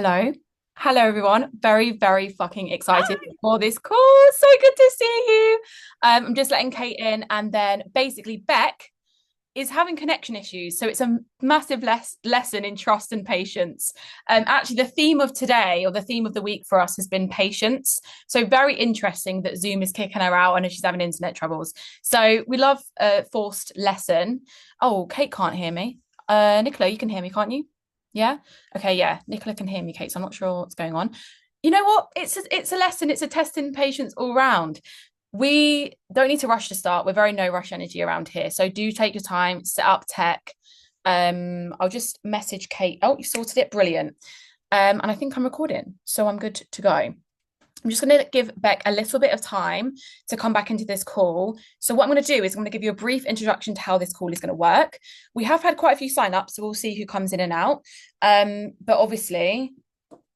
Hello. Hello, everyone. Very, very fucking excited for this call. So good to see you. I'm just letting Kate in, and then basically Beck is having connection issues. So it's a massive lesson in trust and patience. Actually, the theme of today or the theme of the week for us has been patience. So very interesting that Zoom is kicking her out and she's having internet troubles. So we love a forced lesson. Oh, Kate can't hear me. Nicola, you can hear me, can't you? Yeah. Okay. Yeah. Nicola can hear me, Kate. So I'm not sure what's going on. You know what? It's a lesson. It's a test in patience all round. We don't need to rush to start. We're very no rush energy around here. So do take your time, set up tech. I'll just message Kate. Oh, you sorted it. Brilliant. And I think I'm recording, so I'm good to go. I'm just going to give Beck a little bit of time to come back into this call. So what I'm going to do is I'm going to give you a brief introduction to how this call is going to work. We have had quite a few sign-ups, so we'll see who comes in and out. But obviously,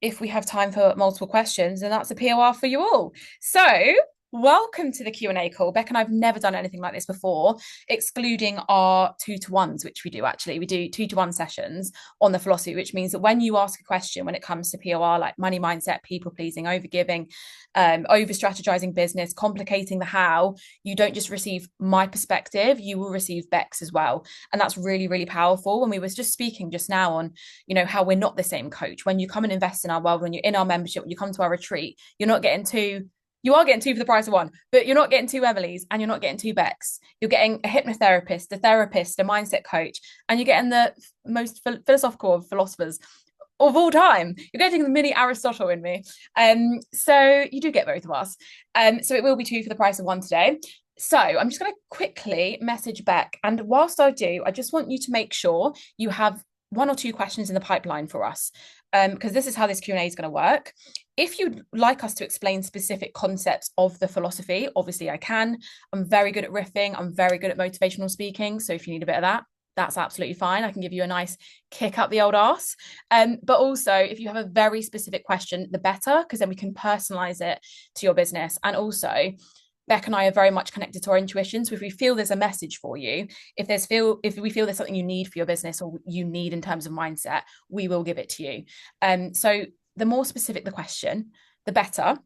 if we have time for multiple questions, then that's a POR for you all. So welcome to the Q&A call. Beck and I've never done anything like this before, excluding our 2-to-1s, which we do actually. We do 2-to-1 sessions on the philosophy, which means that when you ask a question when it comes to POR, like money mindset, people pleasing, overgiving, over strategizing business, complicating the how, you don't just receive my perspective, you will receive Beck's as well. And that's really, really powerful. And we was just speaking just now on, how we're not the same coach. When you come and invest in our world, when you're in our membership, when you come to our retreat, you're not getting two. You are getting two for the price of one, but you're not getting two Emily's and you're not getting two Becks. You're getting a hypnotherapist, a therapist, a mindset coach, and you're getting the most philosophical of philosophers of all time. You're getting the mini Aristotle in me. So you do get both of us. So it will be two for the price of one today. So I'm just going to quickly message Beck. And whilst I do, I just want you to make sure you have one or two questions in the pipeline for us, because this is how this Q&A is going to work. If you'd like us to explain specific concepts of the philosophy, obviously I can. I'm very good at riffing. I'm very good at motivational speaking. So if you need a bit of that, that's absolutely fine. I can give you a nice kick up the old arse. But also, if you have a very specific question, the better, because then we can personalize it to your business. And also, Beck and I are very much connected to our intuition. So if we feel there's a message for you, if we feel there's something you need for your business or you need in terms of mindset, we will give it to you. So the more specific the question, the better.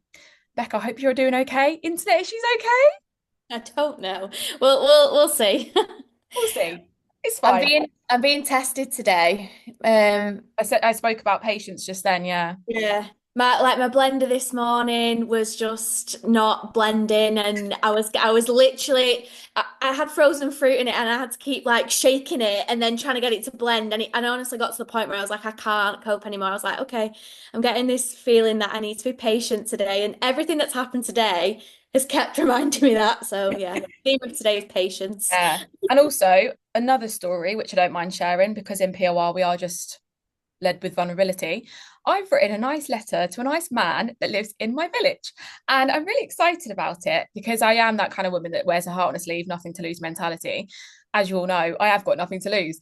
Beck, I hope you're doing okay. Internet issues okay? I don't know. We'll see. We'll see. It's I'm fine. being tested today. I spoke about patience just then, yeah. Yeah. My blender this morning was just not blending, and I was literally I had frozen fruit in it, and I had to keep like shaking it and then trying to get it to blend, and I honestly got to the point where I was like, I can't cope anymore. I was like, okay, I'm getting this feeling that I need to be patient today, and everything that's happened today has kept reminding me that. So yeah, the theme of today is patience. Yeah. And also another story, which I don't mind sharing because in POR we are just led with vulnerability. I've written a nice letter to a nice man that lives in my village. And I'm really excited about it because I am that kind of woman that wears her heart on her sleeve, nothing to lose mentality. As you all know, I have got nothing to lose.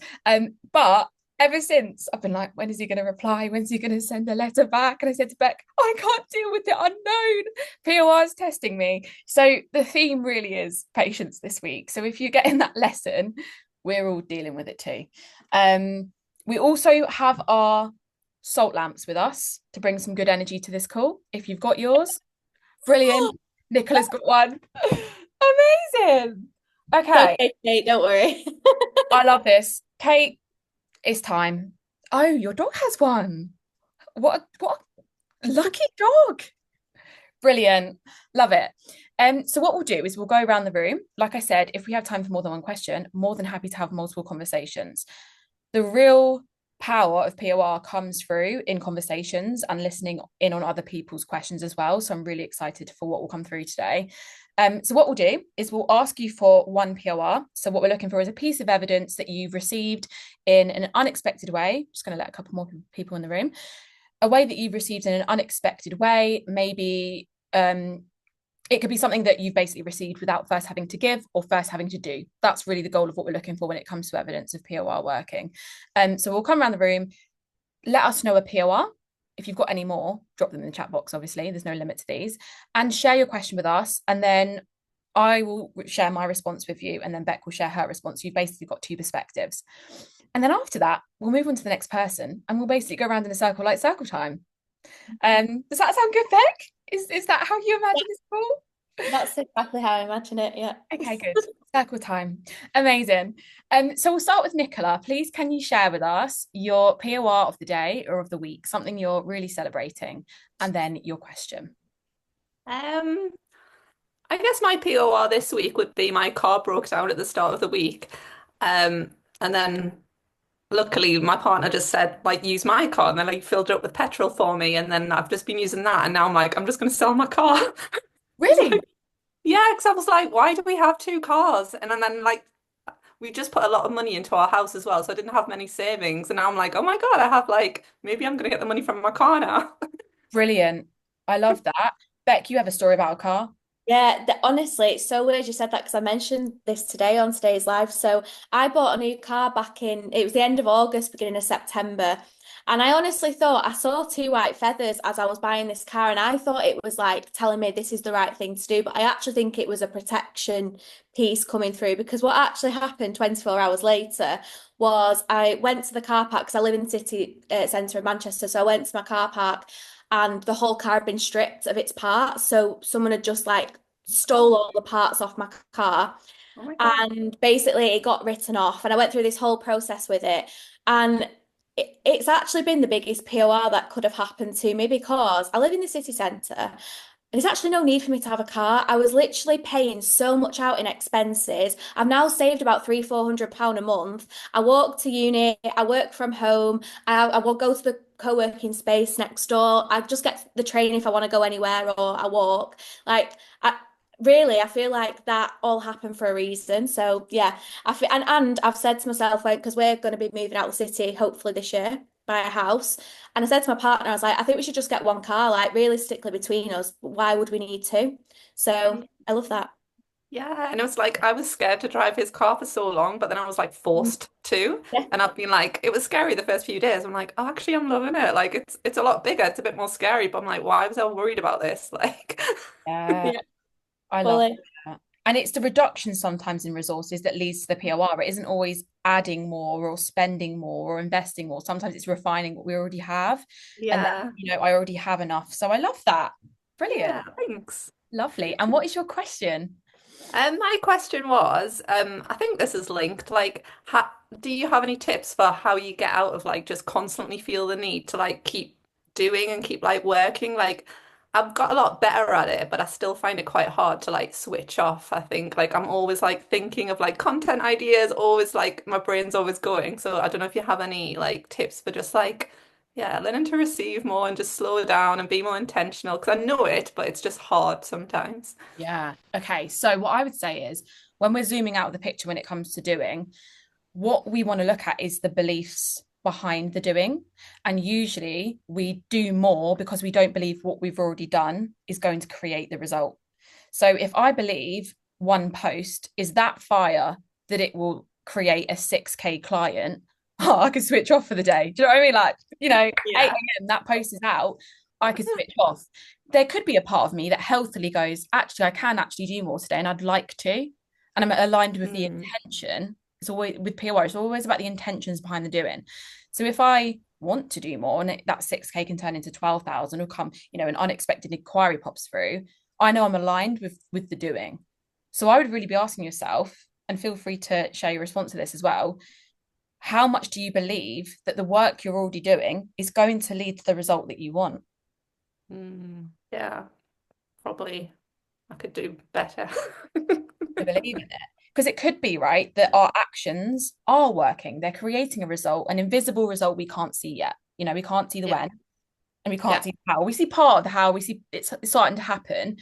But ever since I've been like, when is he going to reply? When's he going to send a letter back? And I said to Beck, I can't deal with the unknown. POR is testing me. So the theme really is patience this week. So if you're getting that lesson, we're all dealing with it too. We also have our salt lamps with us to bring some good energy to this call. If you've got yours, brilliant. Nicola's got one. Amazing. It's Okay, okay, Kate, don't worry. I love this. Kate, it's time. Oh, your dog has one. What a lucky dog. Brilliant. Love it. So what we'll do is we'll go around the room. Like I said, if we have time for more than one question, more than happy to have multiple conversations. The real power of POR comes through in conversations and listening in on other people's questions as well. So I'm really excited for what will come through today. So what we'll do is we'll ask you for one POR. So what we're looking for is a piece of evidence that you've received in an unexpected way. Just going to let a couple more people in the room. A way that you've received in an unexpected way, maybe it could be something that you've basically received without first having to give or first having to do. That's really the goal of what we're looking for when it comes to evidence of POR working. So we'll come around the room, let us know a POR. If you've got any more, drop them in the chat box, obviously. There's no limit to these. And share your question with us. And then I will share my response with you. And then Beck will share her response. You've basically got two perspectives. And then after that, we'll move on to the next person and we'll basically go around in a circle like circle time. Does that sound good, Beck? Is that how you imagine this call? That's exactly how I imagine it, yeah. Okay, good. Circle time. Amazing. So we'll start with Nicola. Please, can you share with us your POR of the day or of the week, something you're really celebrating, and then your question. Um, I guess my POR this week would be my car broke down at the start of the week. And then luckily my partner just said, like, use my car, and then like filled it up with petrol for me. And then I've just been using that, and now I'm like, I'm just gonna sell my car. Really? Yeah, because I was like, why do we have two cars? And then like we just put a lot of money into our house as well, so I didn't have many savings. And now I'm like, oh my God, I have like maybe I'm gonna get the money from my car now. Brilliant. I love that. Beck, you have a story about a car? Yeah, honestly, it's so weird you said that because I mentioned this today on today's live. So I bought a new car back in, it was the end of August, beginning of September. And I honestly thought I saw two white feathers as I was buying this car, and I thought it was like telling me this is the right thing to do. But I actually think it was a protection piece coming through because what actually happened 24 hours later was I went to the car park because I live in the city centre of Manchester. So I went to my car park and the whole car had been stripped of its parts. So someone had just like stole all the parts off my car. Oh my God. And basically it got written off. And I went through this whole process with it. And it's actually been the biggest POR that could have happened to me because I live in the city centre. There's actually no need for me to have a car. I was literally paying so much out in expenses. I've now saved about £300-400 a month. I walk to uni, I work from home, I will go to the co-working space next door. I just get the train if I want to go anywhere or I walk. Like I really I feel like that all happened for a reason. So yeah, I feel and I've said to myself, like, because we're going to be moving out of the city hopefully this year, buy a house. And I said to my partner, I was like, I think we should just get one car. Like, realistically, between us, why would we need two? So I love that. Yeah, and it was like I was scared to drive his car for so long, but then I was like forced to. Yeah. And I've been like, it was scary the first few days. I'm like, oh, actually, I'm loving it. Like it's a lot bigger. It's a bit more scary, but I'm like, why was I worried about this? Like, Yeah, Yeah, I love fully. that. And it's the reduction sometimes in resources that leads to the POR. It isn't always adding more or spending more or investing more. Sometimes it's refining what we already have. And then, yeah, I already have enough. So I love that. Brilliant. yeah, thanks. Lovely. And what is your question? My question was, I think this is linked. Like, do you have any tips for how you get out of like just constantly feel the need to like keep doing and keep like working? Like, I've got a lot better at it, but I still find it quite hard to like switch off. I think like I'm always like thinking of like content ideas, always like my brain's always going. So I don't know if you have any like tips for just like, yeah, learning to receive more and just slow down and be more intentional because I know it, but it's just hard sometimes. Yeah. Okay. So what I would say is when we're zooming out of the picture when it comes to doing, what we want to look at is the beliefs behind the doing. And usually we do more because we don't believe what we've already done is going to create the result. So if I believe one post is that fire that it will create a 6K client, oh, I could switch off for the day. Do you know what I mean? Like, 8 Yeah. a.m. that post is out, I could switch off. There could be a part of me that healthily goes, actually, I can actually do more today and I'd like to. And I'm aligned with the Mm. intention. It's always with POR, it's always about the intentions behind the doing. So if I want to do more and that 6K can turn into 12,000 or come, an unexpected inquiry pops through, I know I'm aligned with the doing. So I would really be asking yourself, and feel free to share your response to this as well. How much do you believe that the work you're already doing is going to lead to the result that you want? Yeah, probably I could do better. To believe in it. Because it could be, right, that our actions are working. They're creating a result, an invisible result we can't see yet. We can't see the Yeah. when and we can't Yeah. see the how. We see part of the how, we see it's starting to happen.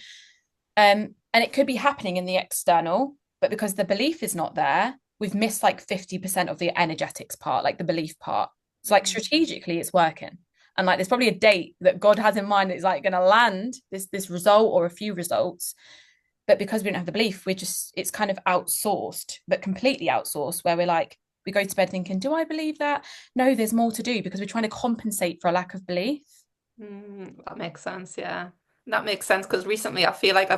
And it could be happening in the external, but because the belief is not there, we've missed like 50% of the energetics part, like the belief part. So like strategically it's working. And like there's probably a date that God has in mind that's like gonna land this result or a few results. But because we don't have the belief, it's kind of outsourced, but completely outsourced, where we're like, we go to bed thinking, do I believe that? No, there's more to do because we're trying to compensate for a lack of belief. That makes sense. Yeah. That makes sense because recently I feel like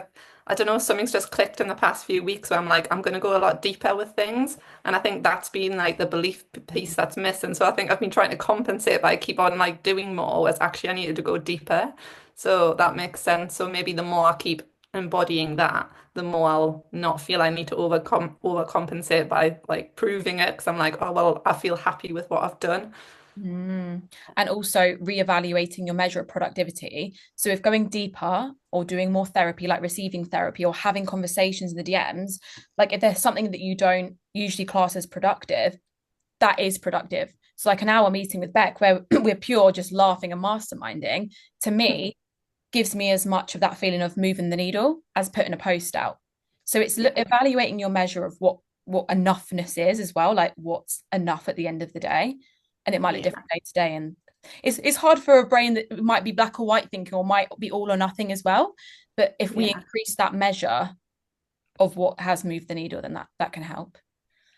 I don't know, something's just clicked in the past few weeks where I'm like, I'm going to go a lot deeper with things. And I think that's been like the belief piece that's missing. So I think I've been trying to compensate by keep on like doing more, whereas actually I needed to go deeper. So that makes sense. So maybe the more I keep embodying that, the more I'll not feel I need to overcompensate by like proving it because I'm like, oh well, I feel happy with what I've done. And also reevaluating your measure of productivity. So if going deeper or doing more therapy, like receiving therapy or having conversations in the DMs, like if there's something that you don't usually class as productive, that is productive. So like an hour meeting with Beck where we're pure just laughing and masterminding, to me, gives me as much of that feeling of moving the needle as putting a post out. So it's evaluating your measure of what enoughness is as well, like what's enough at the end of the day. And it might look Yeah. different day to day. And it's hard for a brain that might be black or white thinking or might be all or nothing as well. But if we Yeah. increase that measure of what has moved the needle, then that can help.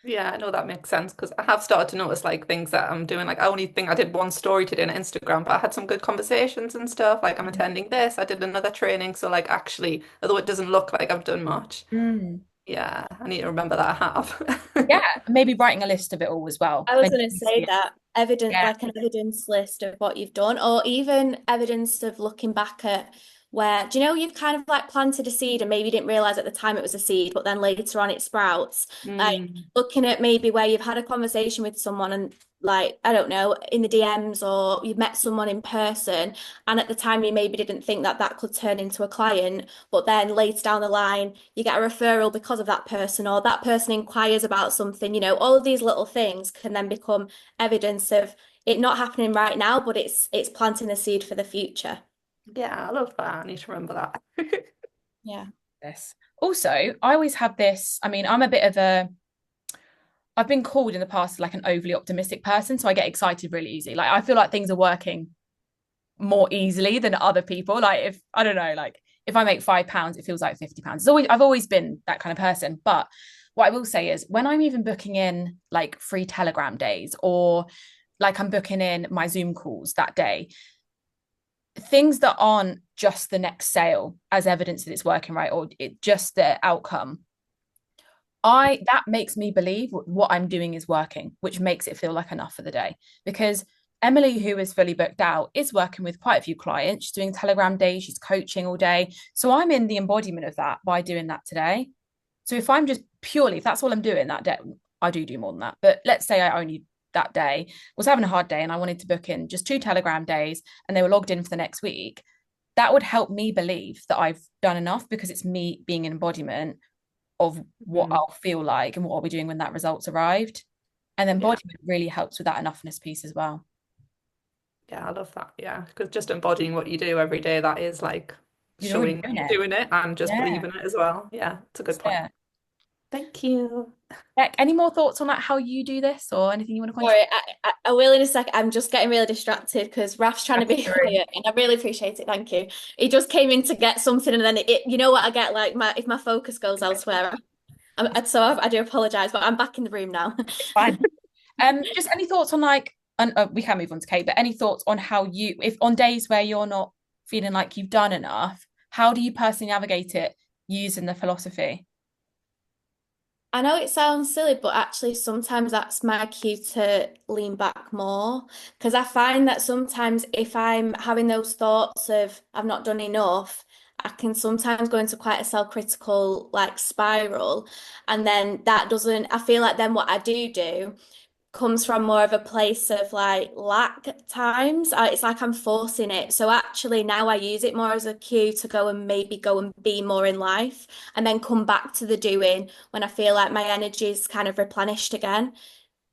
Yeah, I know that makes sense because I have started to notice like things that I'm doing. Like I only think I did one story today on Instagram, but I had some good conversations and stuff. Like I'm attending this, I did another training. So like actually, although it doesn't look like I've done much, Mm. yeah, I need to remember that I have. Yeah, maybe writing a list of it all as well. I was Then going you to can say see it. that evidence, Yeah. like an evidence list of what you've done, or even evidence of looking back at where, do you know, you've kind of like planted a seed and maybe you didn't realize at the time it was a seed, but then later on it sprouts. Like Mm. looking at maybe where you've had a conversation with someone and like, I don't know, in the DMs or you've met someone in person, and at the time you maybe didn't think that that could turn into a client, but then later down the line you get a referral because of that person, or that person inquires about something, you know, all of these little things can then become evidence of it not happening right now, but it's planting the seed for the future. Yeah, I love that. I need to remember that. Yeah. This. Also, I always have this. I mean, I've been called in the past like an overly optimistic person, so I get excited really easy. Like I feel like things are working more easily than other people. Like if I don't know, like if I make £5, it feels like £50. I've always been that kind of person. But what I will say is when I'm even booking in like free Telegram days or like I'm booking in my Zoom calls that day, things that aren't just the next sale as evidence that it's working right or just the outcome, I that makes me believe what I'm doing is working, which makes it feel like enough for the day. Because Emily, who is fully booked out, is working with quite a few clients. She's doing Telegram days, she's coaching all day. So I'm in the embodiment of that by doing that today. So if I'm just purely, if that's all I'm doing that day, I do more than that. But let's say I only that day was having a hard day and I wanted to book in just 2 Telegram days and they were logged in for the next week. That would help me believe that I've done enough because it's me being an embodiment of what Mm. I'll feel like and what I'll be doing when that result's arrived. And then Yeah, embodiment really helps with that enoughness piece as well. yeah, I love that. Yeah, because just embodying what you do every day, that is like You're already showing that doing you're it. doing it and just Yeah, believing it as well. Yeah, it's a good that's point. it. Thank you. Beck, any more thoughts on that, how you do this or anything you want to Sorry, contribute? I will in a second. I'm just getting really distracted because Raf's trying to be quiet, and I really appreciate it. Thank you. He just came in to get something, and then you know what I get like my if my focus goes elsewhere. I do apologize, but I'm back in the room now. Fine. Just any thoughts on like, and we can move on to Kate, but any thoughts on how you, if on days where you're not feeling like you've done enough, how do you personally navigate it using the philosophy? I know it sounds silly, but actually sometimes that's my cue to lean back more. Because I find that sometimes if I'm having those thoughts of I've not done enough, I can sometimes go into quite a self-critical like spiral. And then that doesn't, I feel like then what I do comes from more of a place of like lack at times. It's like I'm forcing it. So actually now I use it more as a cue to go and maybe go and be more in life and then come back to the doing when I feel like my energy is kind of replenished again,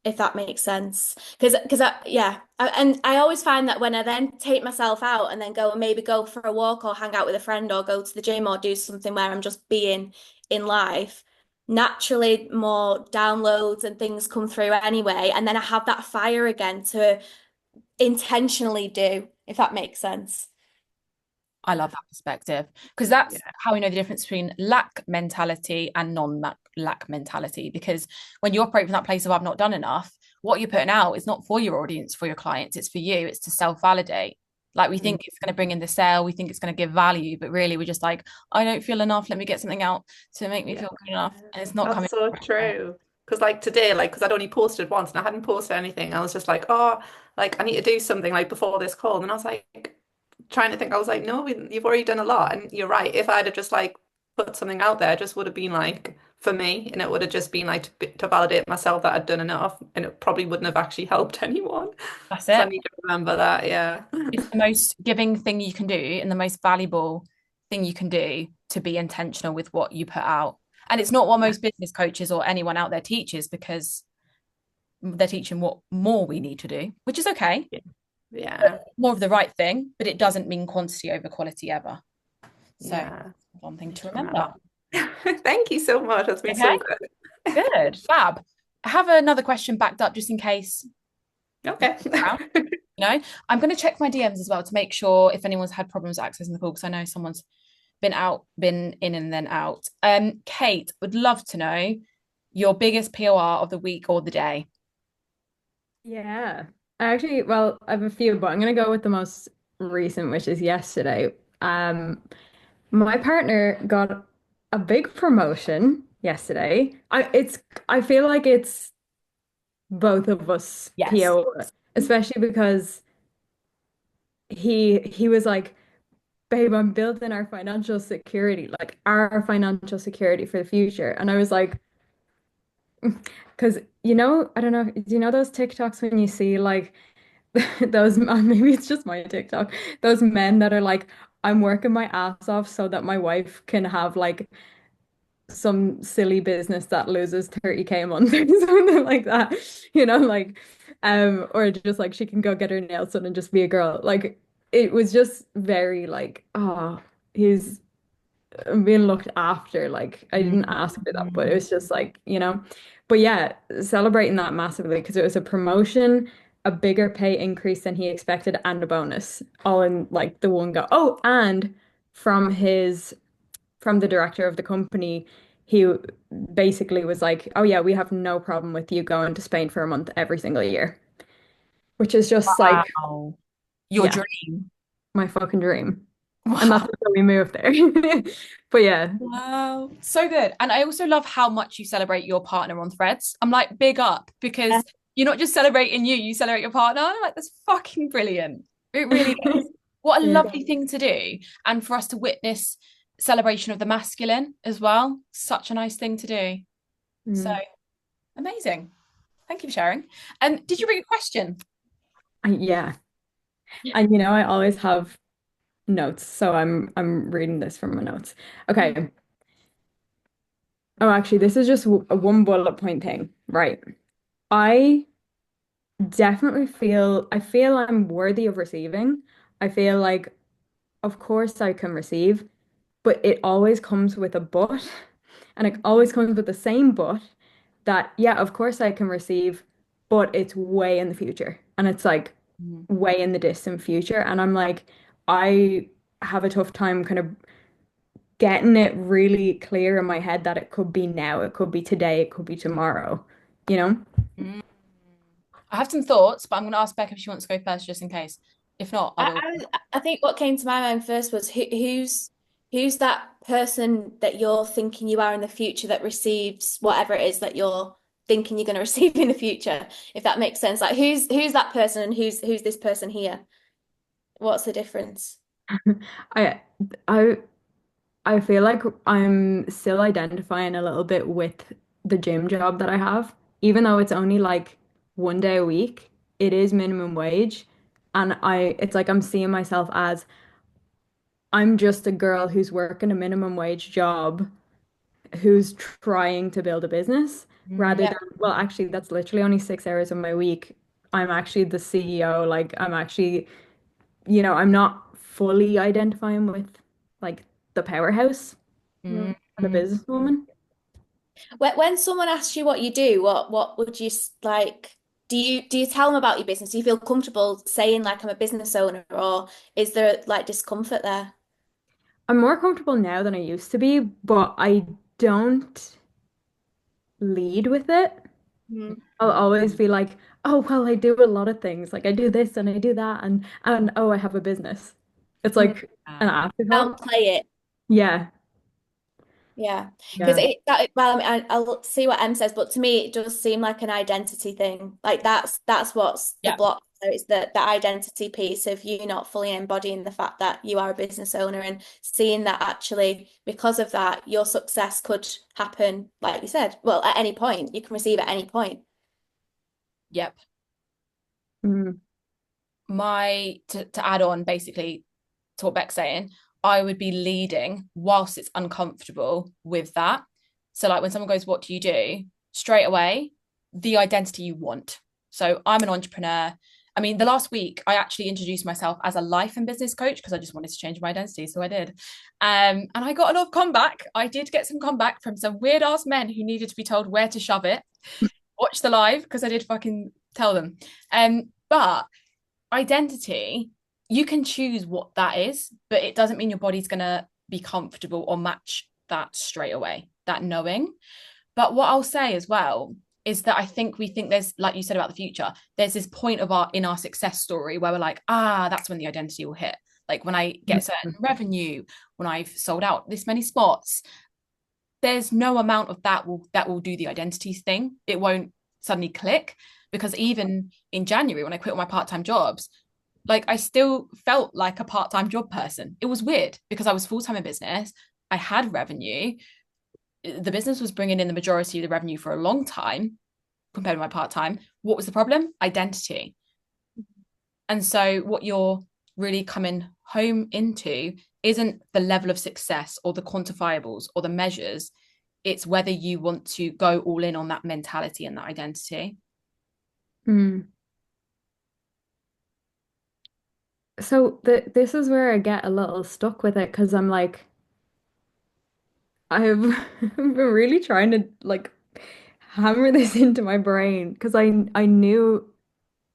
if that makes sense. And I always find that when I then take myself out and then go and maybe go for a walk or hang out with a friend or go to the gym or do something where I'm just being in life, naturally more downloads and things come through anyway. And then I have that fire again to intentionally do, if that makes sense. I love that perspective because that's Yeah. how we know the difference between lack mentality and non-lack mentality. Because when you operate from that place of I've not done enough, what you're putting out is not for your audience, for your clients, it's for you, it's to self-validate. Like we think it's going to bring in the sale, we think it's going to give value, but really we're just like, I don't feel enough. Let me get something out to make me Yeah, feel good enough. And it's not that's coming so from it. true. Because like today, like because I'd only posted once and I hadn't posted anything, I was just like, oh, like I need to do something like before this call. And I was like trying to think, I was like, no, you've already done a lot. And you're right. If I'd have just like put something out there, it just would have been like for me, and it would have just been like to validate myself that I'd done enough, and it probably wouldn't have actually helped anyone. That's So I it. need to remember that. Yeah. It's the most giving thing you can do and the most valuable thing you can do to be intentional with what you put out. And it's not what most business coaches or anyone out there teaches because they're teaching what more we need to do, which is okay. Yeah. More of the right thing, but it doesn't mean quantity over quality ever. So Yeah. one thing Need to to remember. Thank you so much. That's been so Okay, good. good, fab. I have another question backed up just in case. Okay. I'm going to check my DMs as well to make sure if anyone's had problems accessing the call because I know someone's been in and then out. Kate would love to know your biggest POR of the week or the day. Yeah. Actually, well, I have a few, but I'm gonna go with the most recent, which is yesterday. My partner got a big promotion yesterday. I feel like it's both of us Yes. PO, especially because he was like, babe, I'm building our financial security, like our financial security for the future. And I was like, because I don't know, do you know those TikToks when you see like those maybe it's just my TikTok, those men that are like, I'm working my ass off so that my wife can have like some silly business that loses 30K a month or something like that, like or just like she can go get her nails done and just be a girl. Like it was just very like, oh, he's being looked after. Like I didn't ask for that, but it was just like, But yeah, celebrating that massively because it was a promotion, a bigger pay increase than he expected, and a bonus all in like the one go. Oh, and from his from the director of the company, he basically was like, "Oh yeah, we have no problem with you going to Spain for a month every single year," which is just like, Wow. Your yeah, dream. my fucking dream. And that's Wow. why we moved there. But yeah. Wow. So good. And I also love how much you celebrate your partner on Threads. I'm like, big up because you're not just celebrating you celebrate your partner. I'm like, that's fucking brilliant. It really is. What a Yeah. lovely thing to do. And for us to witness celebration of the masculine as well. Such a nice thing to do. So Mm. amazing. Thank you for sharing. And did you bring a question? Yeah. And I always have notes, so I'm reading this from my notes. Okay. Oh, actually, this is just a one bullet point thing, right? I definitely feel I'm worthy of receiving. I feel like, of course, I can receive, but it always comes with a but, and it always comes with the same but that, yeah, of course I can receive, but it's way in the future, and it's like Mhm. way in the distant future, and I'm like, I have a tough time kind of getting it really clear in my head that it could be now, it could be today, it could be tomorrow, you know? Mm. I have some thoughts, but I'm going to ask Becca if she wants to go first, just in case. If not, I I, will. I think what came to my mind first was who's that person that you're thinking you are in the future that receives whatever it is that you're thinking you're going to receive in the future, if that makes sense. Like who's that person and who's this person here? What's the difference? I I I feel like I'm still identifying a little bit with the gym job that I have, even though it's only like 1 day a week, it is minimum wage. And it's like I'm seeing myself as I'm just a girl who's working a minimum wage job, who's trying to build a business rather Yeah. than, well, actually, that's literally only 6 hours of my week. I'm actually the CEO. Like, I'm actually, I'm not fully identifying with like the powerhouse, Mm. the businesswoman. When someone asks you what you do, what would you like? Do you tell them about your business? Do you feel comfortable saying like I'm a business owner, or is there like discomfort there? I'm more comfortable now than I used to be, but I don't lead with it. Mm. I'll always be like, oh well, I do a lot of things. Like I do this and I do that and oh, I have a business. It's Mm. like an afterthought. Downplay it. Yeah. Yeah, because Yeah. well, I mean, I'll see what Em says, but to me, it does seem like an identity thing. Like that's what's the Yeah. block. So it's the identity piece of you not fully embodying the fact that you are a business owner and seeing that actually because of that, your success could happen, like you said, well, at any point. You can receive at any point. Yep. Mm. To add on basically to what Beck's saying, I would be leading whilst it's uncomfortable with that. So like when someone goes, what do you do? Straight away, the identity you want. So I'm an entrepreneur. I mean, the last week I actually introduced myself as a life and business coach because I just wanted to change my identity. So I did. And I got a lot of comeback. I did get some comeback from some weird ass men who needed to be told where to shove it. Watch the live because I did fucking tell them. But identity, you can choose what that is, but it doesn't mean your body's going to be comfortable or match that straight away, that knowing. But what I'll say as well is that I think we think there's, like you said about the future, there's this point of our success story where we're like, that's when the identity will hit. Like when I get certain revenue, when I've sold out this many spots, there's no amount of that will do the identity thing. It won't suddenly click because even in January when I quit all my part-time jobs, like I still felt like a part-time job person. It was weird because I was full-time in business. I had revenue. The business was bringing in the majority of the revenue for a long time compared to my part-time. What was the problem? Identity. And so what you're really coming home into isn't the level of success or the quantifiables or the measures. It's whether you want to go all in on that mentality and that identity. Mm. So this is where I get a little stuck with it because I'm like, I've been really trying to like hammer this into my brain because I knew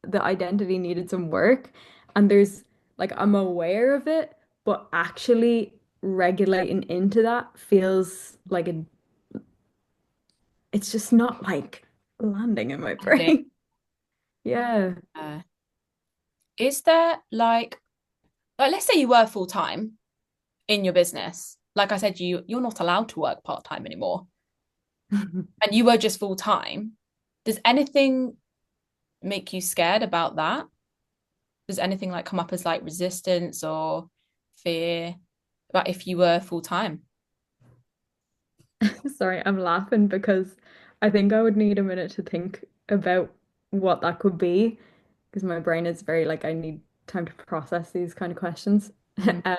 the identity needed some work and there's like I'm aware of it, but actually regulating into that feels like it's just not like landing in my brain. Yeah. Is there like let's say you were full-time in your business. Like I said, you're not allowed to work part-time anymore. And you were just full-time. Does anything make you scared about that? Does anything like come up as like resistance or fear about if you were full-time? Sorry, I'm laughing because I think I would need a minute to think about what that could be because my brain is very like I need time to process these kind of questions. Mm.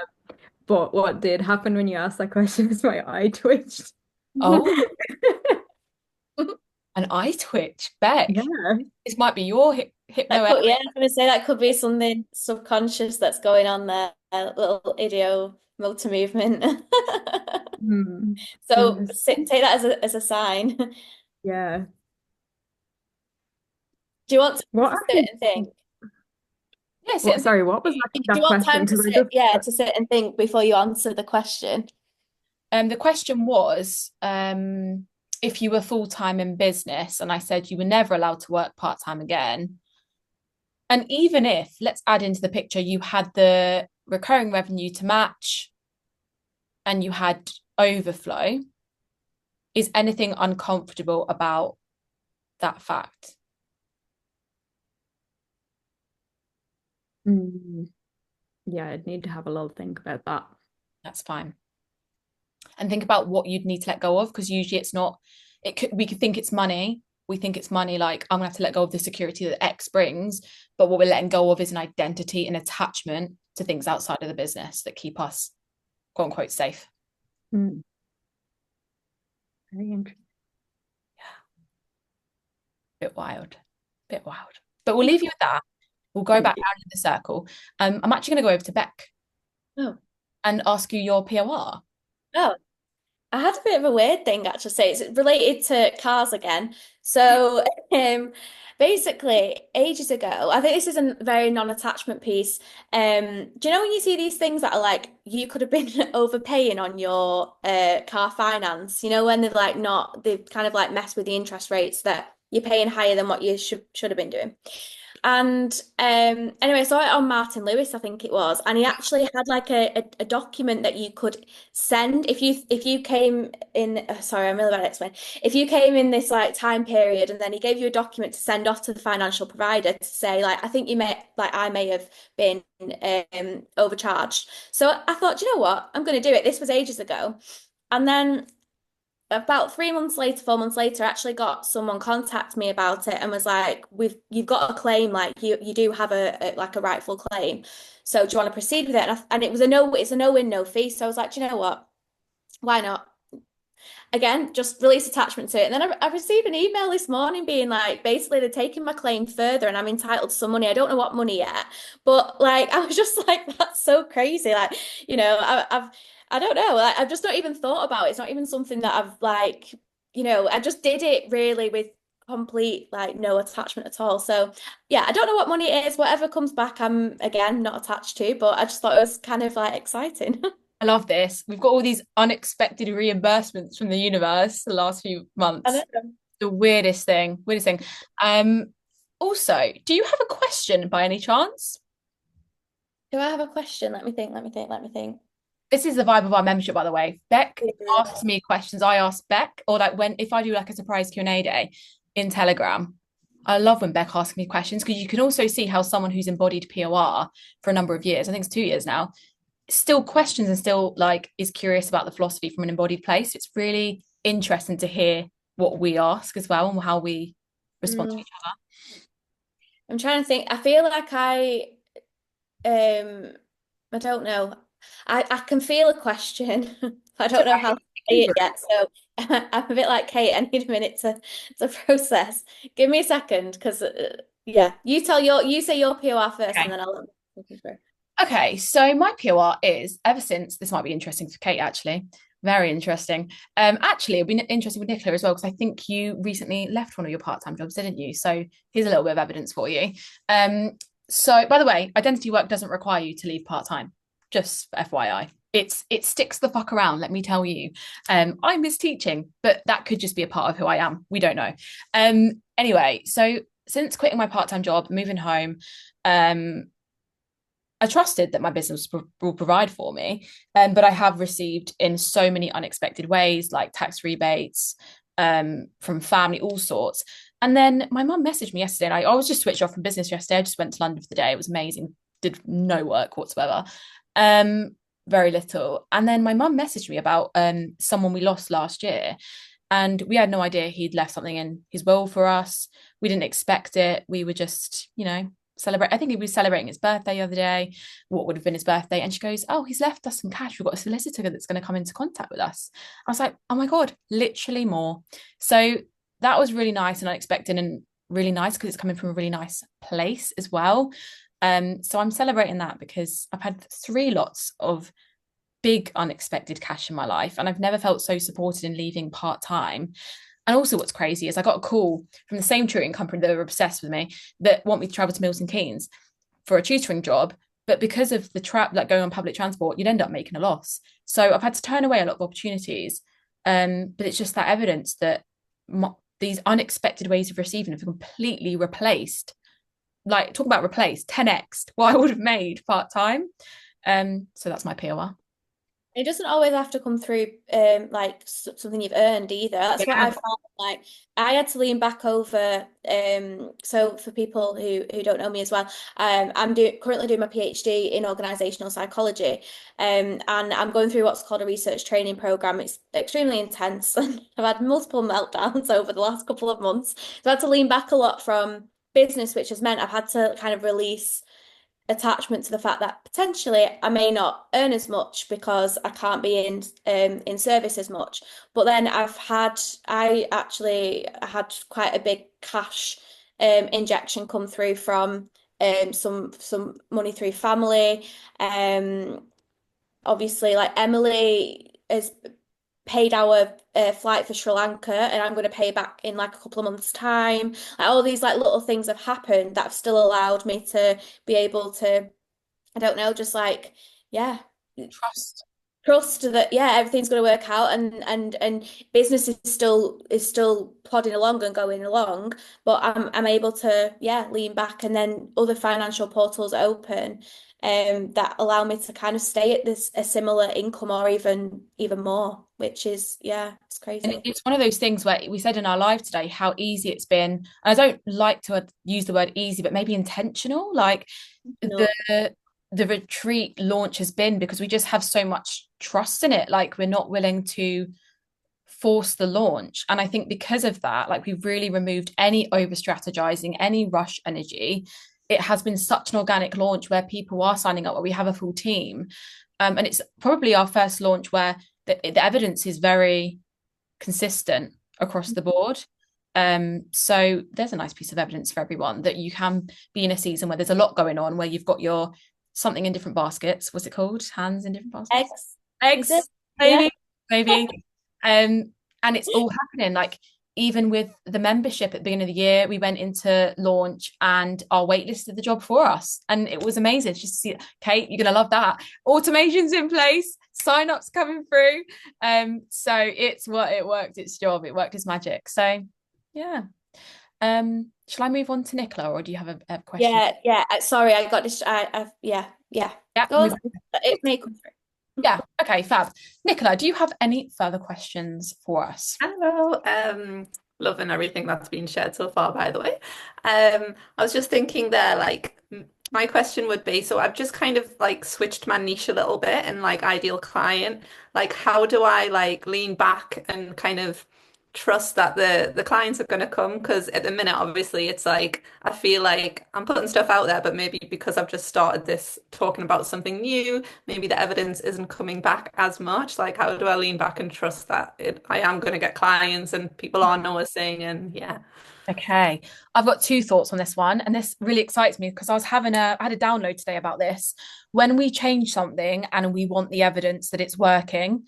But what did happen when you asked that question is my eye twitched. Oh, an eye twitch, Beck. Yeah. This might be your Yeah, hypno. I was going to say that could be something subconscious that's going on there, a little idio motor movement. Hmm. So Goodness. take that as a sign. Do Yeah. you want to What sit actually, and think? Yes, what, sorry, what was actually Do you that want question? time to Because I sit? just Yeah, to sit and think before you answer the question. the question was if you were full-time in business and I said you were never allowed to work part-time again. And even if, let's add into the picture, you had the recurring revenue to match and you had overflow, is anything uncomfortable about that fact? Hmm. Yeah, I'd need to have a little think about that. That's fine. And think about what you'd need to let go of, because usually it's not, we could think it's money. We think it's money, like I'm gonna have to let go of the security that X brings, but what we're letting go of is an identity and attachment to things outside of the business that keep us quote unquote safe. Hmm. Very interesting. Bit wild, bit wild. But we'll leave you with that. We'll go Thank back you. down in the circle. I'm actually going to go over to Beck Oh, and ask you your POR. oh, I had a bit of a weird thing actually. Say it's related to cars again. So, basically, ages ago, I think this is a very non-attachment piece. Do you know when you see these things that are like you could have been overpaying on your car finance? You know when they've like not they've kind of like messed with the interest rates that you're paying higher than what you should have been doing. And anyway, I saw it on Martin Lewis, I think it was, and he actually had like a document that you could send if you came in. Sorry, I'm really bad at explaining. If you came in this like time period, and then he gave you a document to send off to the financial provider to say like, I think you may like I may have been overcharged. So I thought, you know what, I'm going to do it. This was ages ago, and then about 3 months later, 4 months later, I actually got someone contact me about it and was like, you've got a claim, like you do have like a rightful claim. So do you want to proceed with it? And it was it's a no win, no fee. So I was like, do you know what? Why not? Again, just release attachment to it. And then I received an email this morning being like, basically they're taking my claim further and I'm entitled to some money. I don't know what money yet, but like I was just like, that's so crazy. Like, I don't know. Like, I've just not even thought about it. It's not even something that I've like, I just did it really with complete like no attachment at all. So yeah, I don't know what money it is. Whatever comes back, I'm again not attached to, but I just thought it was kind of like exciting. I love this. We've got all these unexpected reimbursements from the universe the last few I months. know. The weirdest thing. Weirdest thing. Also, do you have a question by any chance? Do I have a question? Let me think. This is the vibe of our membership, by the way. Beck Yeah. asks me questions. I ask Beck, or like if I do like a surprise Q&A day in Telegram. I love when Beck asks me questions because you can also see how someone who's embodied POR for a number of years, I think it's 2 years now, still questions and still like is curious about the philosophy from an embodied place. It's really interesting to hear what we ask as well and how we respond to Mm. each other. I'm trying to think. I feel like I don't know. I can feel a question. I don't know how to say it yet. So I'm a bit like Kate. I need a minute to process. Give me a second, because yeah, you say your POR first, Okay. and then I'll look you through. Okay, so my POR is ever since this might be interesting for Kate actually. Very interesting. Actually, it'll be interesting with Nicola as well because I think you recently left one of your part-time jobs, didn't you? So here's a little bit of evidence for you. So by the way, identity work doesn't require you to leave part-time. Just FYI. It sticks the fuck around, let me tell you. I miss teaching, but that could just be a part of who I am. We don't know. Anyway, so since quitting my part-time job, moving home, I trusted that my business will provide for me, but I have received in so many unexpected ways, like tax rebates from family, all sorts. And then my mum messaged me yesterday, and I was just switched off from business yesterday. I just went to London for the day. It was amazing. Did no work whatsoever, very little. And then my mum messaged me about someone we lost last year, and we had no idea he'd left something in his will for us. We didn't expect it. We were just, celebrate. I think he was celebrating his birthday the other day, what would have been his birthday. And she goes, oh, he's left us some cash. We've got a solicitor that's going to come into contact with us. I was like, oh my God, literally more. So that was really nice and unexpected and really nice because it's coming from a really nice place as well. So I'm celebrating that because I've had 3 lots of big unexpected cash in my life and I've never felt so supported in leaving part-time. And also what's crazy is I got a call from the same tutoring company that were obsessed with me that want me to travel to Milton Keynes for a tutoring job. But because of the trap, like going on public transport, you'd end up making a loss. So I've had to turn away a lot of opportunities. But it's just that evidence that these unexpected ways of receiving have completely replaced, like talk about replaced, 10x what I would have made part-time. So that's my POR. It doesn't always have to come through like something you've earned either. That's what I found. Like I had to lean back over. So for people who don't know me as well, I'm currently doing my PhD in organizational psychology, and I'm going through what's called a research training program. It's extremely intense, and I've had multiple meltdowns over the last couple of months. So I had to lean back a lot from business, which has meant I've had to kind of release attachment to the fact that potentially I may not earn as much because I can't be in service as much. But then I actually had quite a big cash injection come through from some money through family. Obviously, like Emily has paid our flight for Sri Lanka, and I'm going to pay back in like a couple of months' time. Like all these like little things have happened that have still allowed me to be able to, I don't know, just like, yeah, Trust. trust that yeah, everything's going to work out, and business is still plodding along and going along, but I'm able to yeah lean back, and then other financial portals open that allow me to kind of stay at this a similar income or even more, which is yeah, it's And crazy. it's one of those things where we said in our live today how easy it's been. And I don't like to use the word easy, but maybe intentional. Like No. the retreat launch has been because we just have so much trust in it. Like we're not willing to force the launch. And I think because of that, like we've really removed any over strategizing, any rush energy. It has been such an organic launch where people are signing up, where we have a full team. And it's probably our first launch where the evidence is very consistent across the board. So there's a nice piece of evidence for everyone that you can be in a season where there's a lot going on, where you've got your something in different baskets. What's it called? Hands in different baskets? Eggs, is it? Eggs, Yeah. maybe, maybe. And it's all happening. Like even with the membership at the beginning of the year, we went into launch and our wait list did the job for us. And it was amazing just to see, Kate, you're gonna love that. Automation's in place, sign-ups coming through. So it worked its job, it worked its magic. So yeah. Shall I move on to Nicola, or do you have a question? Yeah, yeah. Sorry, I got this. Yeah, yeah. Yeah, Go on. It may come through. yeah. Okay, fab. Nicola, do you have any further questions for us? Hello, loving everything that's been shared so far, by the way. I was just thinking there, like, my question would be, so I've just kind of like switched my niche a little bit and like ideal client. Like, how do I like lean back and kind of trust that the clients are going to come? Because at the minute, obviously, it's like I feel like I'm putting stuff out there, but maybe because I've just started this talking about something new, maybe the evidence isn't coming back as much. Like, how do I lean back and trust that I am going to get clients and people are noticing? And yeah. Okay, I've got two thoughts on this one, and this really excites me because I had a download today about this. When we change something and we want the evidence that it's working,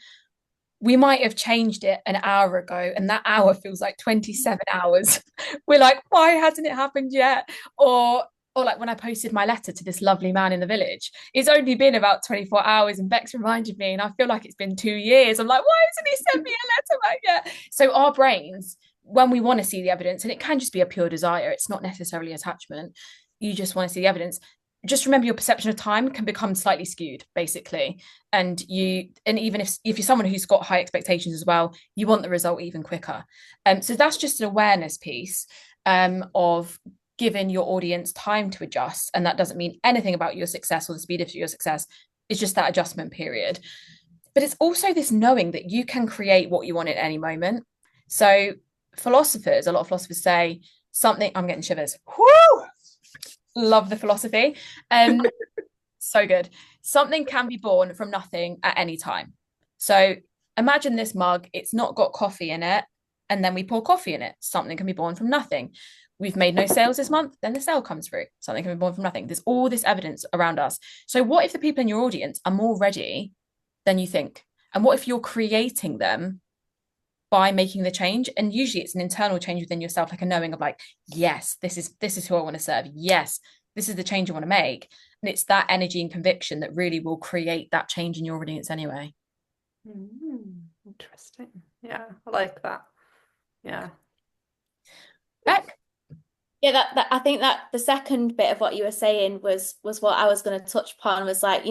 we might have changed it an hour ago, and that hour feels like 27 hours. We're like, why hasn't it happened yet? Or like when I posted my letter to this lovely man in the village, it's only been about 24 hours, and Bex reminded me, and I feel like it's been 2 years. I'm like, why hasn't he sent me a letter back yet? So our brains, when we want to see the evidence, and it can just be a pure desire, it's not necessarily attachment. You just want to see the evidence. Just remember your perception of time can become slightly skewed, basically. And even if you're someone who's got high expectations as well, you want the result even quicker. So that's just an awareness piece of giving your audience time to adjust. And that doesn't mean anything about your success or the speed of your success. It's just that adjustment period. But it's also this knowing that you can create what you want at any moment. So a lot of philosophers say something, I'm getting shivers. Whoo! Love the philosophy. So good. Something can be born from nothing at any time. So imagine this mug, it's not got coffee in it, and then we pour coffee in it. Something can be born from nothing. We've made no sales this month, then the sale comes through. Something can be born from nothing. There's all this evidence around us. So, what if the people in your audience are more ready than you think? And what if you're creating them by making the change? And usually it's an internal change within yourself, like a knowing of like, yes, this is who I want to serve. Yes, this is the change I want to make. And it's that energy and conviction that really will create that change in your audience anyway. Interesting. Yeah, I like that. Yeah. Beck? Yeah, that I think that the second bit of what you were saying was what I was going to touch upon was like,